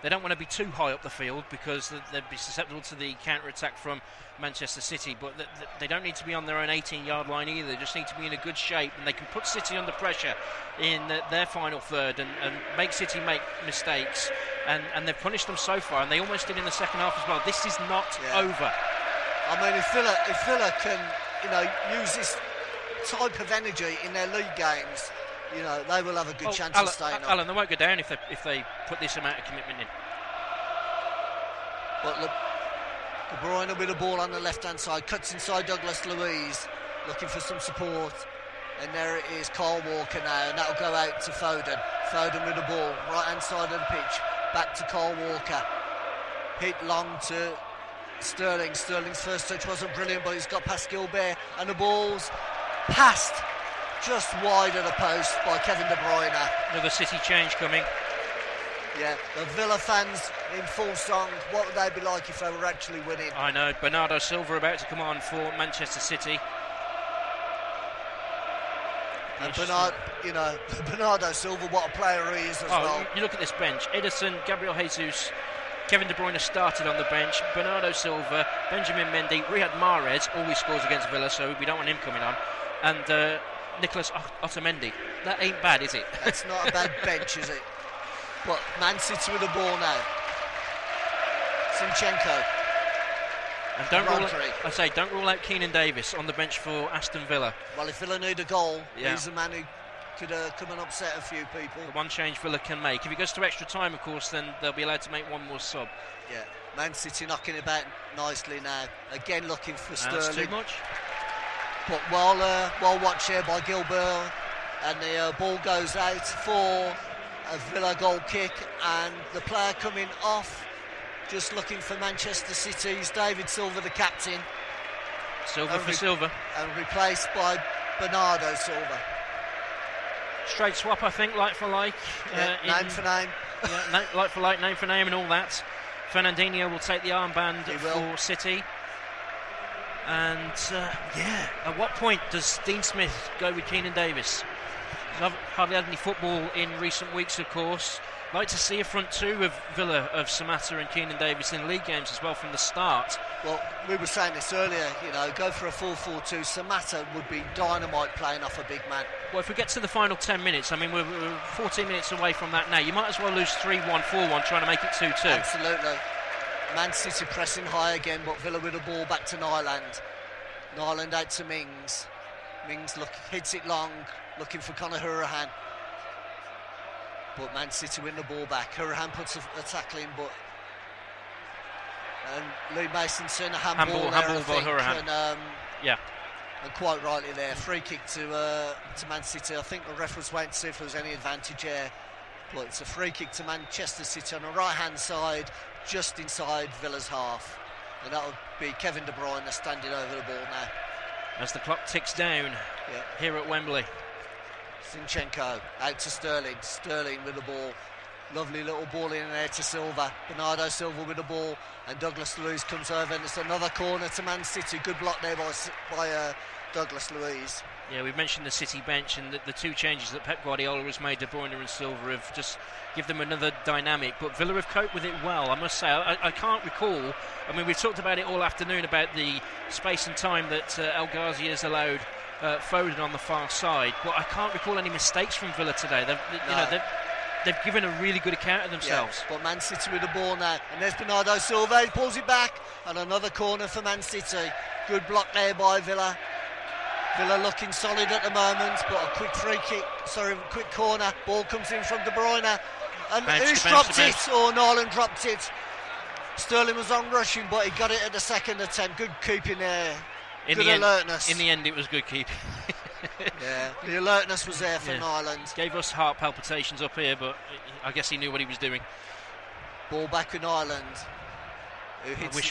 they don't want to be too high up the field because they'd be susceptible to the counter-attack from Manchester City, but they don't need to be on their own 18-yard line either. They just need to be in a good shape, and they can put City under pressure in their final third and make City make mistakes, and they've punished them so far, and they almost did in the second half as well. This is not over. I mean, if Villa can use this type of energy in their league games, they will have a good chance of staying up. Alan, they won't go down if they put this amount of commitment in. But look, De Bruyne with the ball on the left-hand side, cuts inside Douglas Luiz, looking for some support. And there it is, Kyle Walker now, and that'll go out to Foden. Foden with the ball, right-hand side of the pitch, back to Kyle Walker. Hit long to Sterling. Sterling's first touch wasn't brilliant, but he's got past Gilbert, and the ball's passed just wide of the post by Kevin De Bruyne. Another City change coming. Yeah, the Villa fans in full song. What would they be like if they were actually winning? I know. Bernardo Silva about to come on for Manchester City. And Bernardo Silva, what a player he is as well. You look at this bench. Ederson, Gabriel Jesus, Kevin De Bruyne started on the bench. Bernardo Silva, Benjamin Mendy, Riyad Mahrez always scores against Villa, so we don't want him coming on. And Nicolas Otamendi. That ain't bad, is it? That's not a bad bench, is it? But Man City with the ball now. Zinchenko. And don't rule out Keenan Davis on the bench for Aston Villa. Well, if Villa need a goal, he's the man who could come and upset a few people. The one change Villa can make. If it goes to extra time, of course, then they'll be allowed to make one more sub. Yeah, Man City knocking about nicely now. Again, looking for Sterling. That's too much. But well watched here by Gilbert, and the ball goes out for a Villa goal kick, and the player coming off, just looking for Manchester City's David Silva, the captain. Silva for Silva. And replaced by Bernardo Silva. Straight swap, I think, like for like. Name for name. Yeah, like for like, name for name and all that. Fernandinho will take the armband for City. And, at what point does Dean Smith go with Keenan Davis? I've hardly had any football in recent weeks, of course. Like to see a front two of Villa, of Samatta and Keenan Davis in league games as well from the start. Well, we were saying this earlier, go for a 4-4-2. Samatta would be dynamite playing off a big man. Well, if we get to the final 10 minutes, I mean, we're 14 minutes away from that now. You might as well lose 3-1, 4-1, trying to make it 2-2. Absolutely. Man City pressing high again, but Villa with the ball back to Nyland. Nyland out to Mings. Mings hits it long, looking for Conor Hourihane. But Man City win the ball back. Hourihane puts a tackle in, but Lee Mason's seen a handball there, I think, Hourihane. And quite rightly there, free kick to Man City. I think the ref was waiting to see if there was any advantage there, but it's a free kick to Manchester City on the right hand side, just inside Villa's half, and that'll be Kevin De Bruyne standing over the ball now as the clock ticks down here at Wembley. Zinchenko out to Sterling with the ball, lovely little ball in there to Silva. Bernardo Silva with the ball, and Douglas Luiz comes over, and it's another corner to Man City. Good block there by Douglas Luiz. Yeah, we've mentioned the City bench, and the two changes that Pep Guardiola has made, De Bruyne and Silva, have just give them another dynamic. But Villa have coped with it well, I must say. I can't recall, I mean, we've talked about it all afternoon about the space and time that El Ghazi has allowed Foden on the far side, but I can't recall any mistakes from Villa today. They've given a really good account of themselves. Yeah, but Man City with the ball now, and there's Bernardo Silva, he pulls it back, and another corner for Man City. Good block there by Villa. Villa looking solid at the moment, but a quick corner. Ball comes in from De Bruyne, and who's dropped it? Nyland dropped it. Sterling was on rushing, but he got it at the second attempt. Good keeping there. Good alertness. In the end, it was good keeping. Yeah, the alertness was there for Nyland. Gave us heart palpitations up here, but I guess he knew what he was doing. Ball back with Nyland.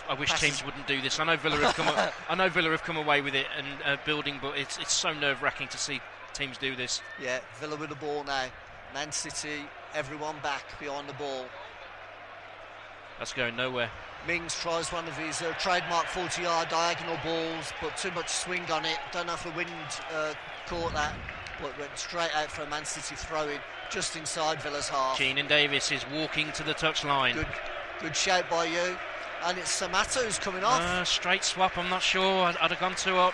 I wish teams wouldn't do this. I know Villa have come away with it and building, but it's so nerve-wracking to see teams do this. Yeah, Villa with the ball now. Man City, everyone back behind the ball. That's going nowhere. Mings tries one of his trademark 40-yard diagonal balls, but too much swing on it. Don't know if the wind caught that, but went straight out for a Man City throw-in just inside Villa's half. Keenan Davis is walking to the touchline. Good shout by you. And it's Samatta who's coming off. Straight swap, I'm not sure. I'd have gone 2 up.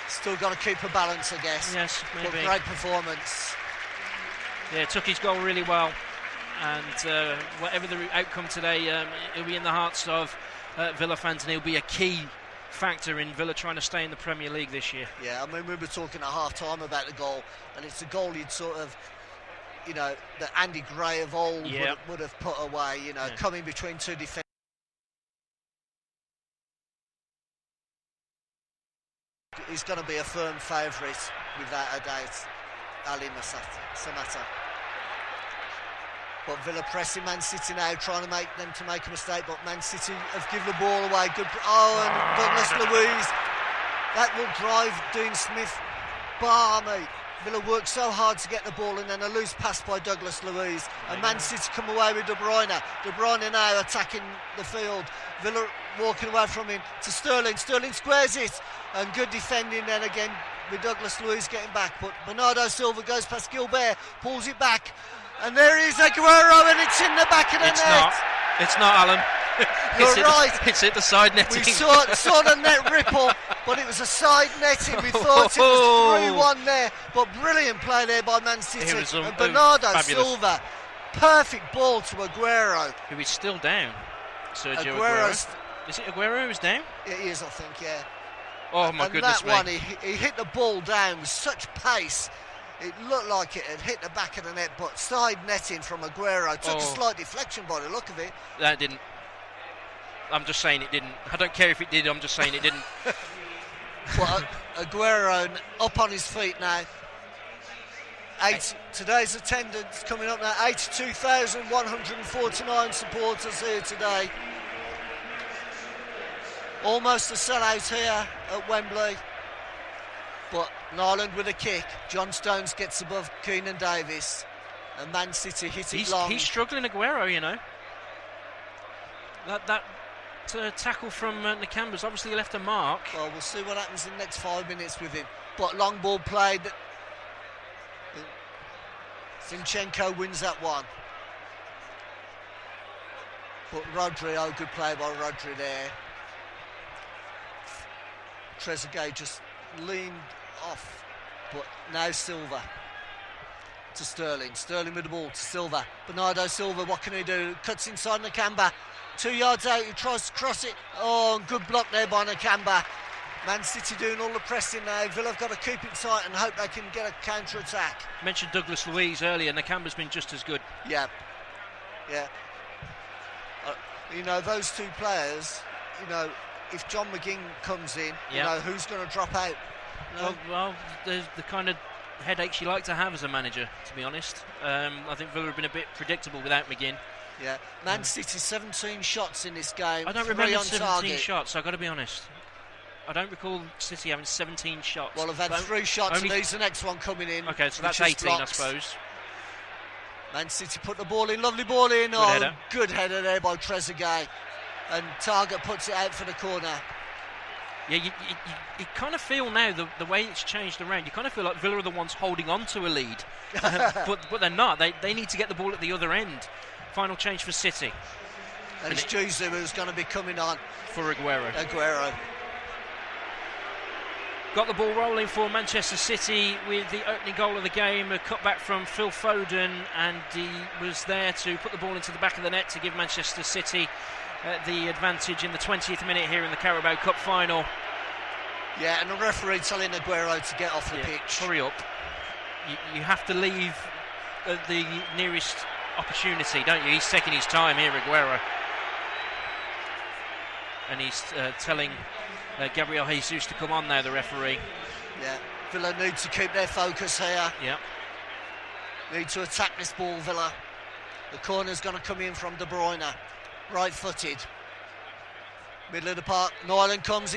Still got to keep a balance, I guess. Yes, maybe. But great performance. Yeah, took his goal really well. And whatever the outcome today, he'll be in the hearts of Villa fans, and he'll be a key factor in Villa trying to stay in the Premier League this year. Yeah, I mean, we were talking at half-time about the goal, and it's a goal you'd sort of, that Andy Gray of old would have put away, coming between two defenders. He's going to be a firm favourite, without a doubt, Ali Samatta. But Villa pressing Man City now, trying to make a mistake, but Man City have given the ball away. And Douglas Luiz That will drive Dean Smith balmy. Villa worked so hard to get the ball, and then a loose pass by Douglas Luiz. And Man City come away with De Bruyne. De Bruyne now attacking the field. Villa walking away from him to Sterling. Sterling squares it, and good defending then again with Douglas Luiz getting back. But Bernardo Silva goes past Gilbert, pulls it back, and there is Aguero, and it's in the back of the net. It's not, Alan. You're right. It's hit the side netting. We saw the net ripple, but it was a side netting. We thought it was 3-1 there, but brilliant play there by Man City. And Bernardo Silva, perfect ball to Aguero. Who is still down. Sergio Aguero. Is it Aguero who's down? It is, I think, yeah. Oh my goodness me. And that one, he hit the ball down with such pace. It looked like it had hit the back of the net, but side netting from Aguero. Took a slight deflection by the look of it. That didn't. I'm just saying it didn't. I don't care if it did, I'm just saying it didn't. Well, Aguero up on his feet now. Today's attendance coming up now, 82,149 supporters here today. Almost a sellout here at Wembley. But Nyland with a kick. John Stones gets above Keenan Davis. And Man City hit it long. He's struggling, Aguero, you know. That tackle from Nakamba's obviously left a mark. Well, we'll see what happens in the next 5 minutes with him. But long ball played. Zinchenko wins that one. But Rodri, good play by Rodri there. Trezeguet just leaned off. But now Silva to Sterling. Sterling with the ball to Silva. Bernardo Silva, what can he do? Cuts inside Nakamba. 2 yards out, he tries to cross it. Oh, good block there by Nakamba. Man City doing all the pressing now. Villa have got to keep it tight and hope they can get a counter-attack. Mentioned Douglas Luiz earlier. Nakamba's been just as good. Yeah. You know, those two players, you know, if John McGinn comes in, you know, who's going to drop out? No? Well, there's the kind of headaches you like to have as a manager, to be honest. I think Villa have been a bit predictable without McGinn. Yeah, Man City 17 shots in this game. I don't remember 17 shots, I've got to be honest. I don't recall City having 17 shots. Well, I've had 3 shots, and there's the next one coming in. Okay, so that's 18, blocks. I suppose. Man City put the ball in, lovely ball in. Good header there by Trezeguet. And Target puts it out for the corner. Yeah, you kind of feel now, the way it's changed around, you kind of feel like Villa are the ones holding on to a lead. but they're not. They need to get the ball at the other end. Final change for City. And it's Juzu who's going to be coming on. For Aguero. Got the ball rolling for Manchester City with the opening goal of the game, a cutback from Phil Foden, and he was there to put the ball into the back of the net to give Manchester City the advantage in the 20th minute here in the Caribao Cup Final. Yeah, and the referee telling Aguero to get off the pitch. Hurry up. You have to leave the nearest opportunity, don't you? He's taking his time here, Aguero. And he's telling Gabriel Jesus to come on now, the referee. Yeah, Villa need to keep their focus here. Yeah. Need to attack this ball, Villa. The corner's going to come in from De Bruyne. Right-footed. Middle of the park. Nyland comes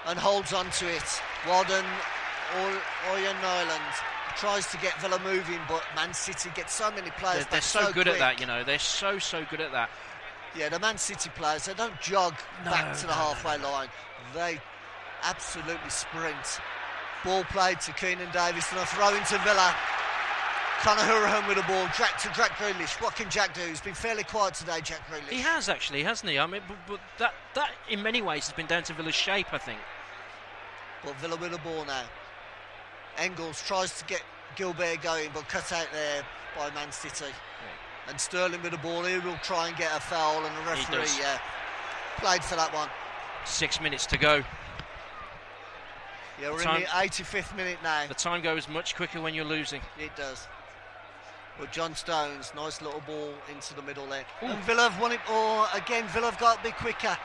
and holds on to it. Walden Oyen Nyland tries to get Villa moving, but Man City gets so many players back. They're so good at that, you know. They're so good at that. Yeah, the Man City players, they don't jog back to the halfway line. They absolutely sprint. Ball played to Keenan Davis and a throw into Villa. Conor Hourihane with the ball. Jack Grealish. What can Jack do? He's been fairly quiet today, Jack Grealish. He has actually, hasn't he? I mean, but that in many ways has been down to Villa's shape, I think. But Villa with the ball now. Engels tries to get Gilbert going, but cut out there by Man City. Yeah. And Sterling with the ball. He will try and get a foul, and the referee played for that one. 6 minutes to go. Yeah, we're in the 85th minute now. The time goes much quicker when you're losing. It does. Well, John Stones, nice little ball into the middle there. Ooh. And Villa have won it, again, Villa have got to be quicker.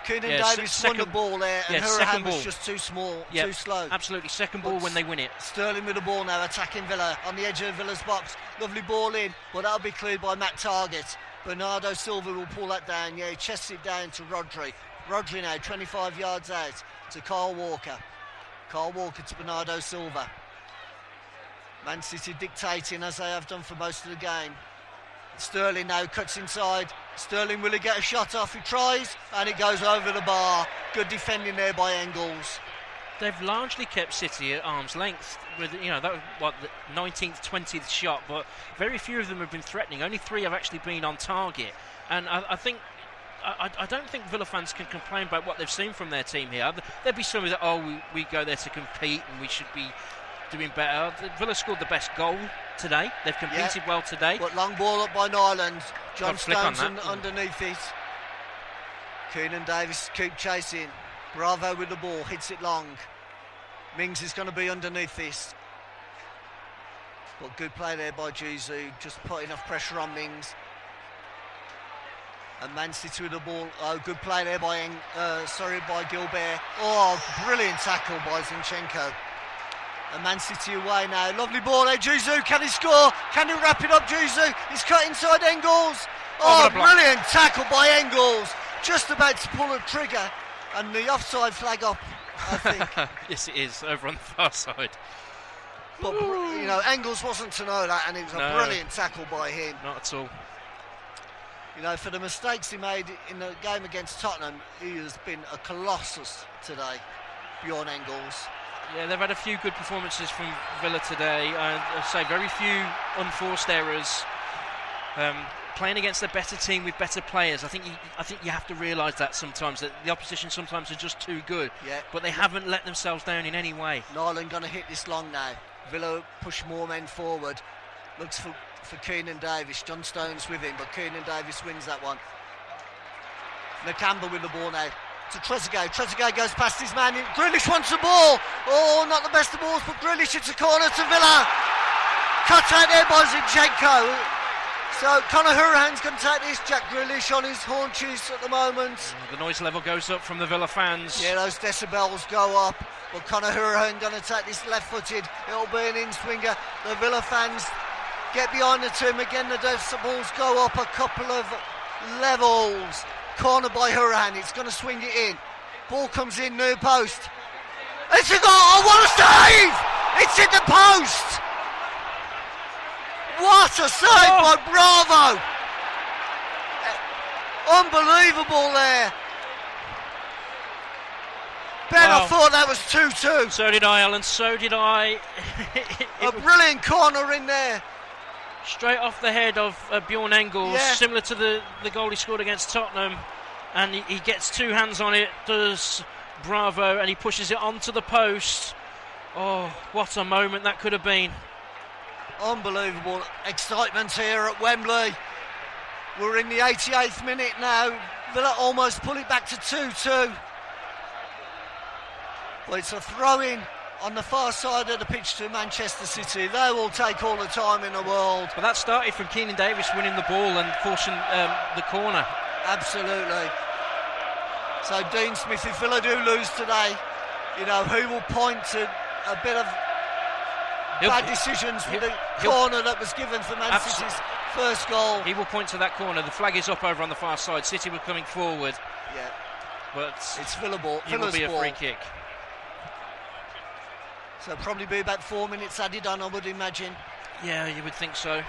Keenan Davis won the ball there, and Hourihane was just too small, too slow. Absolutely, second ball when they win it. Sterling with the ball now, attacking Villa on the edge of Villa's box. Lovely ball in, but that'll be cleared by Matt Target. Bernardo Silva will pull that down. Yeah, he chests it down to Rodri. Rodri now 25 yards out to Kyle Walker. Kyle Walker to Bernardo Silva. Man City dictating as they have done for most of the game. Sterling now cuts inside. Sterling, will he get a shot off? He tries and it goes over the bar. Good defending there by Engels. They've largely kept City at arm's length with, that was the 19th, 20th shot, but very few of them have been threatening. Only 3 have actually been on target. And I don't think Villa fans can complain about what they've seen from their team here. There'd be some that, we go there to compete and we should be doing better. Villa scored the best goal today. They've competed well today. But long ball up by Nyland. John Stones underneath it. Keenan Davis keep chasing. Bravo with the ball, hits it long. Mings is going to be underneath this. But good play there by Jizu, just put enough pressure on Mings. And Man City with the ball. Oh, good play there by Gilbert. Oh, brilliant tackle by Zinchenko. And Man City away now. Lovely ball there, Jizu. Can he score? Can he wrap it up, Jizu? He's cut inside Engels. Oh, brilliant tackle by Engels. Just about to pull a trigger. And the offside flag up, I think. Yes, it is, over on the far side. But, Engels wasn't to know that, and it was a brilliant tackle by him. Not at all. For the mistakes he made in the game against Tottenham, he has been a colossus today, Bjorn Engels. Yeah, they've had a few good performances from Villa today. I say very few unforced errors. Playing against a better team with better players, I think you have to realise that sometimes, that the opposition sometimes are just too good. Yeah. But they haven't let themselves down in any way. Nyland going to hit this long now. Villa push more men forward. Looks for Keenan Davis. John Stones with him, but Keenan Davis wins that one. Nakamba with the ball now to Trezeguet. Trezeguet goes past his man. Grealish wants the ball. Oh, not the best of balls, but Grealish hits a corner to Villa. Cut out there by Zinchenko. So Conor Hourihane's going to take this. Jack Grealish on his haunches at the moment. The noise level goes up from the Villa fans. Yeah, those decibels go up. But Conor Hourihane going to take this left-footed. It'll be an in-swinger. The Villa fans get behind the team again. The decibels go up a couple of levels. Corner by Hourihane. It's going to swing it in. Ball comes in, near post. It's a goal! Oh, what a save! It's in the post! What a save by Bravo! Unbelievable there. Ben, I thought that was 2-2. So did I, Alan, so did I. A brilliant corner in there. Straight off the head of Bjorn Engels, similar to the goal he scored against Tottenham. And he gets 2 hands on it, does Bravo, and he pushes it onto the post. Oh, what a moment that could have been. Unbelievable excitement here at Wembley. We're in the 88th minute now. Villa almost pull it back to 2-2. Well, it's a throw-in on the far side of the pitch to Manchester City. They will take all the time in the world. But that started from Keenan Davis winning the ball and forcing the corner. Absolutely. So Dean Smith, if Villa do lose today, he will point to a bit of bad decisions with the corner that was given for Man City's first goal. He will point to that corner. The flag is up over on the far side. City were coming forward. Yeah. But it's Villa ball. It will be a free kick. So probably be about 4 minutes added on, I would imagine. Yeah, you would think so.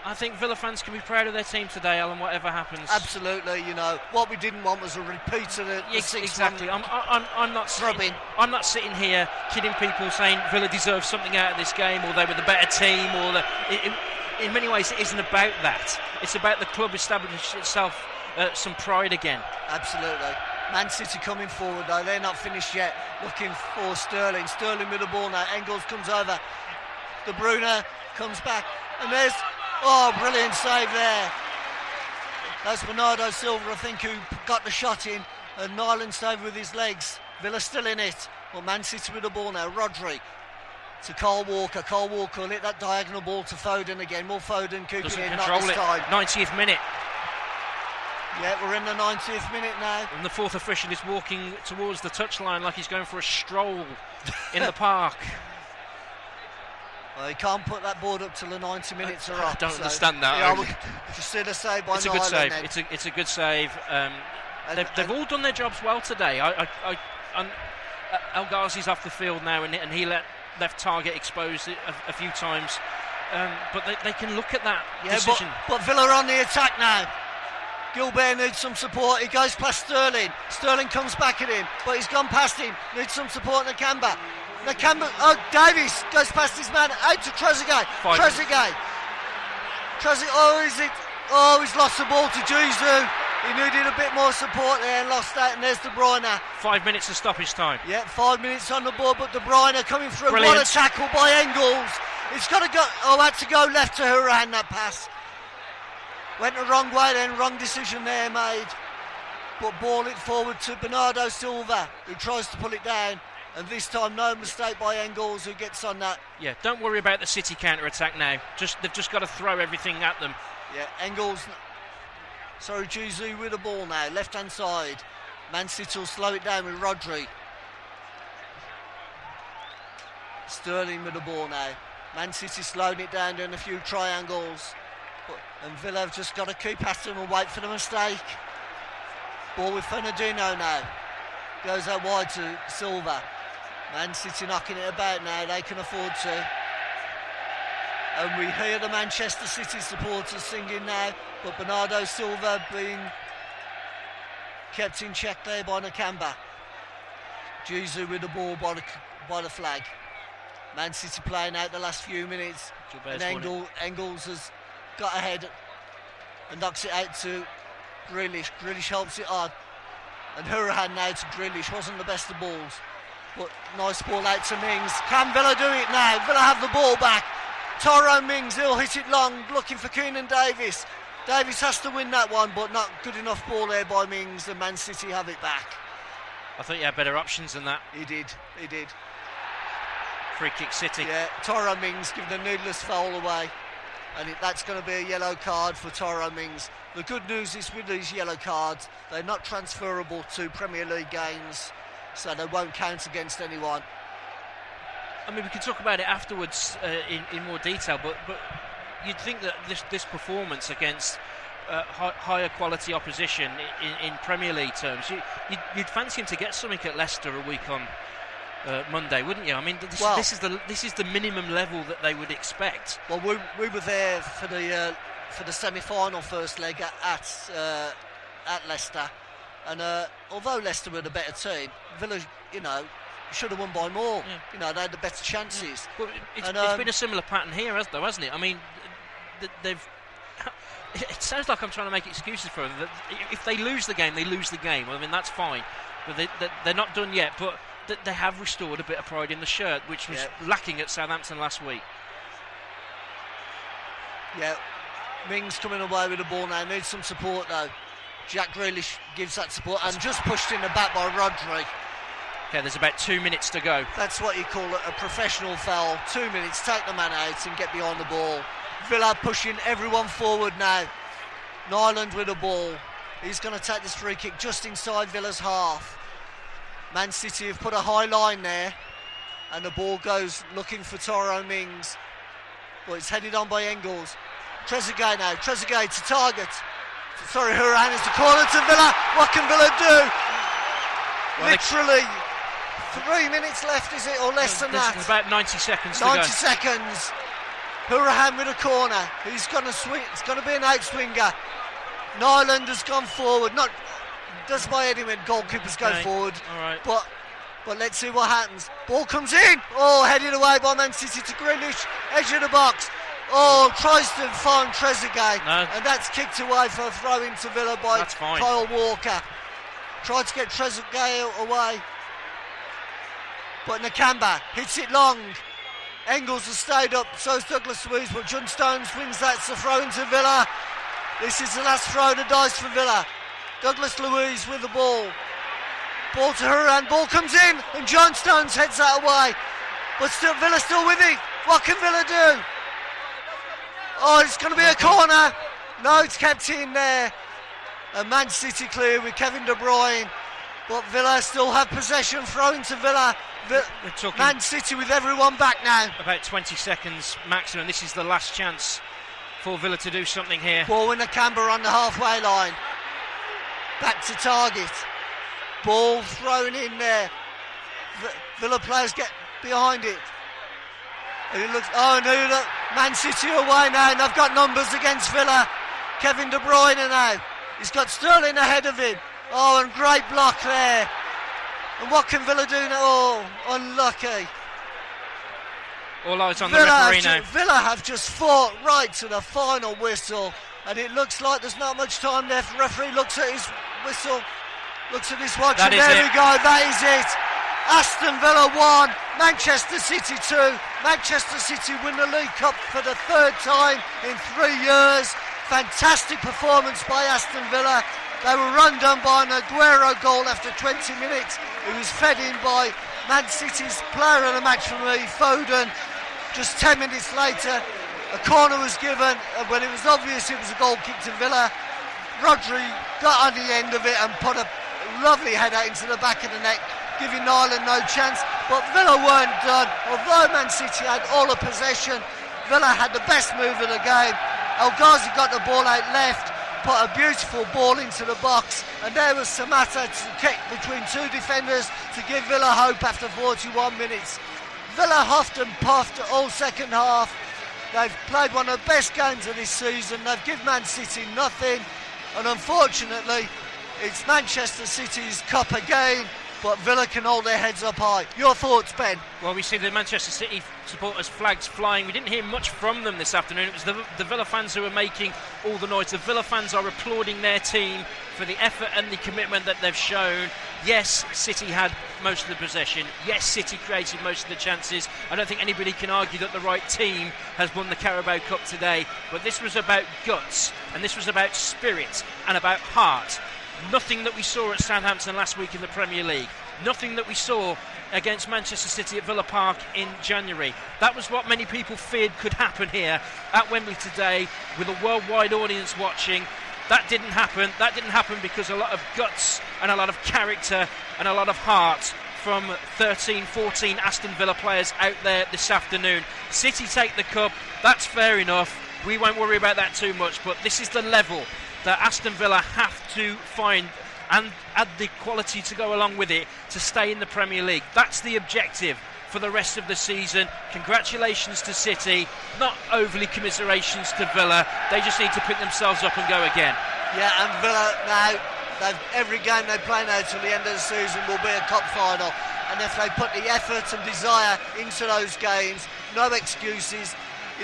I think Villa fans can be proud of their team today, Alan, whatever happens. Absolutely, what we didn't want was a repeat of the 6-1. Exactly. I'm not sitting here kidding people saying Villa deserve something out of this game, or they were the better team, or in many ways it isn't about that. It's about the club establishing itself some pride again. Absolutely. Man City coming forward though, they're not finished yet. Looking for Sterling. Sterling with the ball now. Engels comes over. De Bruyne comes back, and there's brilliant save there. That's Bernardo Silva, I think, who got the shot in, and Nyland saved with his legs. Villa still in it. Well, Man City with the ball now. Rodri to Kyle Walker. Kyle Walker will hit that diagonal ball to Foden again. Will Foden keep it in? Not this time. 90th minute. Yeah, we're in the 90th minute now. And the fourth official is walking towards the touchline like he's going for a stroll in the park. Well, he can't put that board up till the 90 minutes are up. I don't understand that. Yeah, just see the save by It's a good save. It's a good save. They've all done their jobs well today. El Ghazi's off the field now, and he left target exposed a few times. But they can look at that decision. But Villa are on the attack now. Gilbert needs some support. He goes past Sterling. Sterling comes back at him, but he's gone past him. Needs some support. Nakamba. Davies goes past his man out to Trezeguet. He's lost the ball to Jesus. He needed a bit more support there and lost that. And there's De Bruyne. 5 minutes of stoppage time. Yeah, 5 minutes on the board, but De Bruyne coming through. Brilliant. What a tackle by Engels. It's got to go. Had to go left to Horan, that pass. Went the wrong way then, wrong decision there made. But ball it forward to Bernardo Silva, who tries to pull it down. And this time, no mistake by Engels, who gets on that. Yeah, don't worry about the City counter-attack now. They've just got to throw everything at them. Yeah, Jesus with the ball now, left-hand side. Man City will slow it down with Rodri. Sterling with the ball now. Man City slowing it down, doing a few triangles. And Villa have just got to keep at them and wait for the mistake. Ball with Fernandinho now. Goes out wide to Silva. Man City knocking it about now, they can afford to. And we hear the Manchester City supporters singing now, but Bernardo Silva being kept in check there by Nakamba. Jesus with the ball by the flag. Man City playing out the last few minutes. And Engels has got ahead and knocks it out to Grealish. Grealish helps it on. And Hourihane now to Grealish. Wasn't the best of balls, but nice ball out to Mings. Can Villa do it now? Villa have the ball back. Tyrone Mings, he'll hit it long, looking for Keenan Davis. Davis has to win that one, but not good enough ball there by Mings, and Man City have it back. I thought you had better options than that. He did. Free kick City. Yeah, Tyrone Mings giving a needless foul away, and that's going to be a yellow card for Tyrone Mings. The good news is with these yellow cards, they're not transferable to Premier League games, so they won't count against anyone. I mean, we can talk about it afterwards in more detail, but you'd think that this performance against higher quality opposition in Premier League terms, you'd fancy him to get something at Leicester a week on Monday, wouldn't you? I mean, this is the minimum level that they would expect. Well, we were there for the semi-final first leg at Leicester, and although Leicester were the better team, Villa, should have won by more. Yeah. They had the better chances. But it's been a similar pattern here, hasn't it? I mean, they've. It sounds like I'm trying to make excuses for them. If they lose the game, they lose the game. I mean, that's fine. But they're not done yet. But they have restored a bit of pride in the shirt, which was lacking at Southampton last week. Yeah, Mings coming away with the ball now. Needs some support though. Jack Grealish gives that support and just pushed in the back by Rodri. Okay, there's about 2 minutes to go. That's what you call a professional foul. 2 minutes, take the man out and get behind the ball. Villa pushing everyone forward now. Nyland with the ball. He's going to take this free kick just inside Villa's half. Man City have put a high line there, and the ball goes looking for Tyrone Mings. But it's headed on by Engels. Trezeguet now. Trezeguet to target. Hourihane is the corner to Villa. What can Villa do? Well, literally 3 minutes left, is it, or less than that? There's about 90 seconds to go. 90 seconds. Hourihane with a corner. He's going to swing. It's going to be an outswinger. Nyland has gone forward. Does by any means goalkeepers go forward. All right. But let's see what happens. Ball comes in. Headed away by Man City to Grealish. Edge of the box. Tries to find Trezeguet. No. And that's kicked away for a throw into Villa by Kyle Walker. Tried to get Trezeguet away. But Nakamba hits it long. Engels has stayed up, so's Douglas Luiz, but John Stones wins that, so throw into Villa. This is the last throw of the dice for Villa. Douglas Luiz with the ball. Ball to Hourihane, ball comes in, and John Stones heads that away. But still, Villa still with it. What can Villa do? It's going to be a corner. No, it's kept in there. And Man City clear with Kevin De Bruyne But Villa still have possession, thrown to Villa. We're talking Man City with everyone back now. About 20 seconds maximum. This is the last chance for Villa to do something here. Ball in the camber on the halfway line. Back to target. Ball thrown in there. Villa players get behind it. And it looks, Man City away now, and they've got numbers against Villa. Kevin De Bruyne now. He's got Sterling ahead of him. Oh, and great block there. And what can Villa do now? Oh, unlucky. All eyes on the referee now. Villa have just fought right to the final whistle, and it looks like there's not much time left. The referee looks at his whistle, looks at his watch, and there we go. That is it. Aston Villa 1, Manchester City 2. Manchester City win the League Cup for the third time in 3 years. Fantastic performance by Aston Villa. They were run down by an Aguero goal after 20 minutes. It was fed in by Man City's player of the match for me, Foden. Just 10 minutes later, a corner was given. And when it was obvious it was a goal kick to Villa, Rodri got on the end of it and put a lovely header into the back of the net, giving Ireland no chance. But Villa weren't done. Although Man City had all the possession, Villa had the best move of the game. El Ghazi got the ball out left, put a beautiful ball into the box, and there was Samatta to kick between two defenders to give Villa hope after 41 minutes. Villa huffed and puffed all second half. They've played one of the best games of this season. They've given Man City nothing, and unfortunately it's Manchester City's cup again, but Villa can hold their heads up high. Your thoughts, Ben? Well, we see the Manchester City supporters' flags flying. We didn't hear much from them this afternoon. It was the Villa fans who were making all the noise. The Villa fans are applauding their team for the effort and the commitment that they've shown. Yes, City had most of the possession. Yes, City created most of the chances. I don't think anybody can argue that the right team has won the Caribao Cup today. But this was about guts, and this was about spirit and about heart. Nothing that we saw at Southampton last week in the Premier League. Nothing that we saw against Manchester City at Villa Park in January. That was what many people feared could happen here at Wembley today, with a worldwide audience watching. That didn't happen. That didn't happen because a lot of guts and a lot of character and a lot of heart from 13, 14 Aston Villa players out there this afternoon. City take the cup. That's fair enough. We won't worry about that too much, but this is the level that Aston Villa have to find and add the quality to go along with it to stay in the Premier League. That's the objective for the rest of the season. Congratulations to City, not overly commiserations to Villa. They just need to pick themselves up and go again. Yeah, and Villa now, every game they play now till the end of the season will be a cup final, and if they put the effort and desire into those games, no excuses,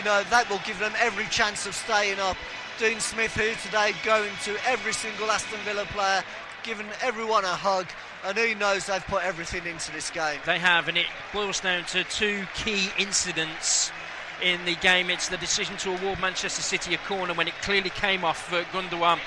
that will give them every chance of staying up. Dean Smith here today going to every single Aston Villa player, giving everyone a hug, and he knows they've put everything into this game. They have, and it boils down to two key incidents in the game. It's the decision to award Manchester City a corner when it clearly came off for Gundogan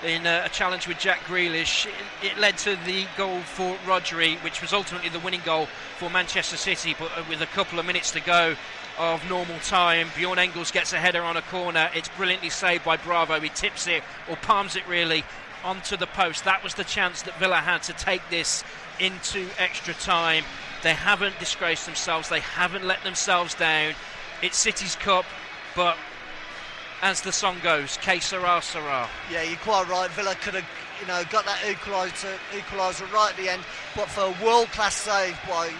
in a challenge with Jack Grealish. It led to the goal for Rodri, which was ultimately the winning goal for Manchester City, but with a couple of minutes to go of normal time, Bjorn Engels gets a header on a corner. It's brilliantly saved by Bravo. He tips it, or palms it really, onto the post. That was the chance that Villa had to take this into extra time. They haven't disgraced themselves. They haven't let themselves down. It's City's cup, but as the song goes, que sera, sera. Yeah, you're quite right. Villa could have, got that equaliser right at the end, but for a world-class save by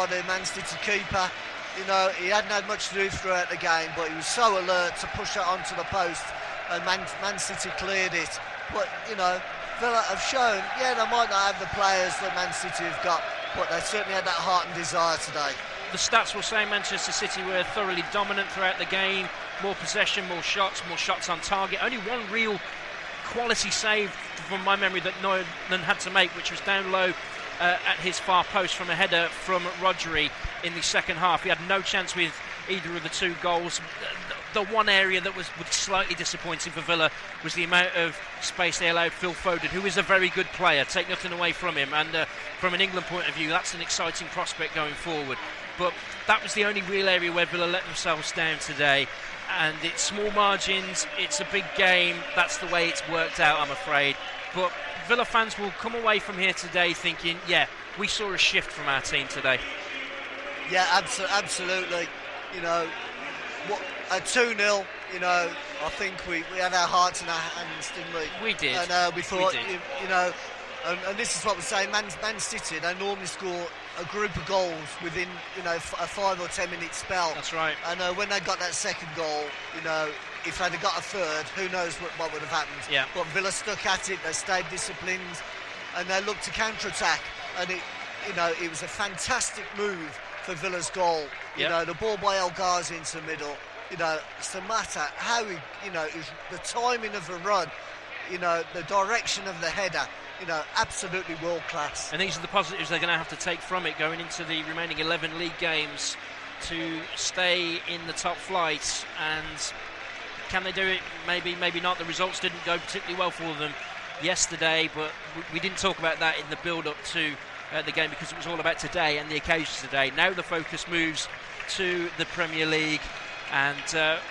the Man City keeper. He hadn't had much to do throughout the game, but he was so alert to push it onto the post, and Man City cleared it. But, Villa have shown, they might not have the players that Man City have got, but they certainly had that heart and desire today. The stats will say Manchester City were thoroughly dominant throughout the game. More possession, more shots on target. Only one real quality save from my memory that Nolan had to make, which was down low at his far post from a header from Rodri in the second half. He had no chance with either of the two goals. The one area that was slightly disappointing for Villa was the amount of space they allowed Phil Foden, who is a very good player. Take nothing away from him, and from an England point of view, that's an exciting prospect going forward. But that was the only real area where Villa let themselves down today, and it's small margins, it's a big game. That's the way it's worked out, I'm afraid. But Villa fans will come away from here today thinking, yeah, we saw a shift from our team today. Yeah, absolutely. You know, a 2-0, you know, I think we had our hearts in our hands, didn't we? We did. And we thought, you know, and this is what we're saying, Man City, they normally score a group of goals within, you know, a 5 or 10 minute spell. That's right. And when they got that second goal, you know, if they'd have got a third, who knows what would have happened. Yeah. But Villa stuck at it, they stayed disciplined, and they looked to counter-attack. And it was a fantastic move for Villa's goal. You know, the ball by El Ghazi into the middle. You know, Samatta, how he, you know, the timing of the run, you know, the direction of the header, you know, absolutely world class. And these are the positives they're going to have to take from it going into the remaining 11 league games to stay in the top flight. And can they do it? Maybe not. The results didn't go particularly well for them yesterday, but we didn't talk about that in the build-up to the game because it was all about today and the occasions today. Now the focus moves to the Premier League, and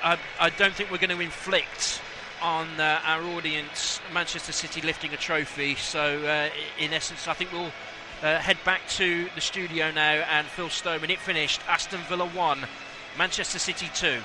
I don't think we're going to inflict on our audience Manchester City lifting a trophy. So in essence, I think we'll head back to the studio now and Phil Stoneman. It finished Aston Villa 1, Manchester City 2.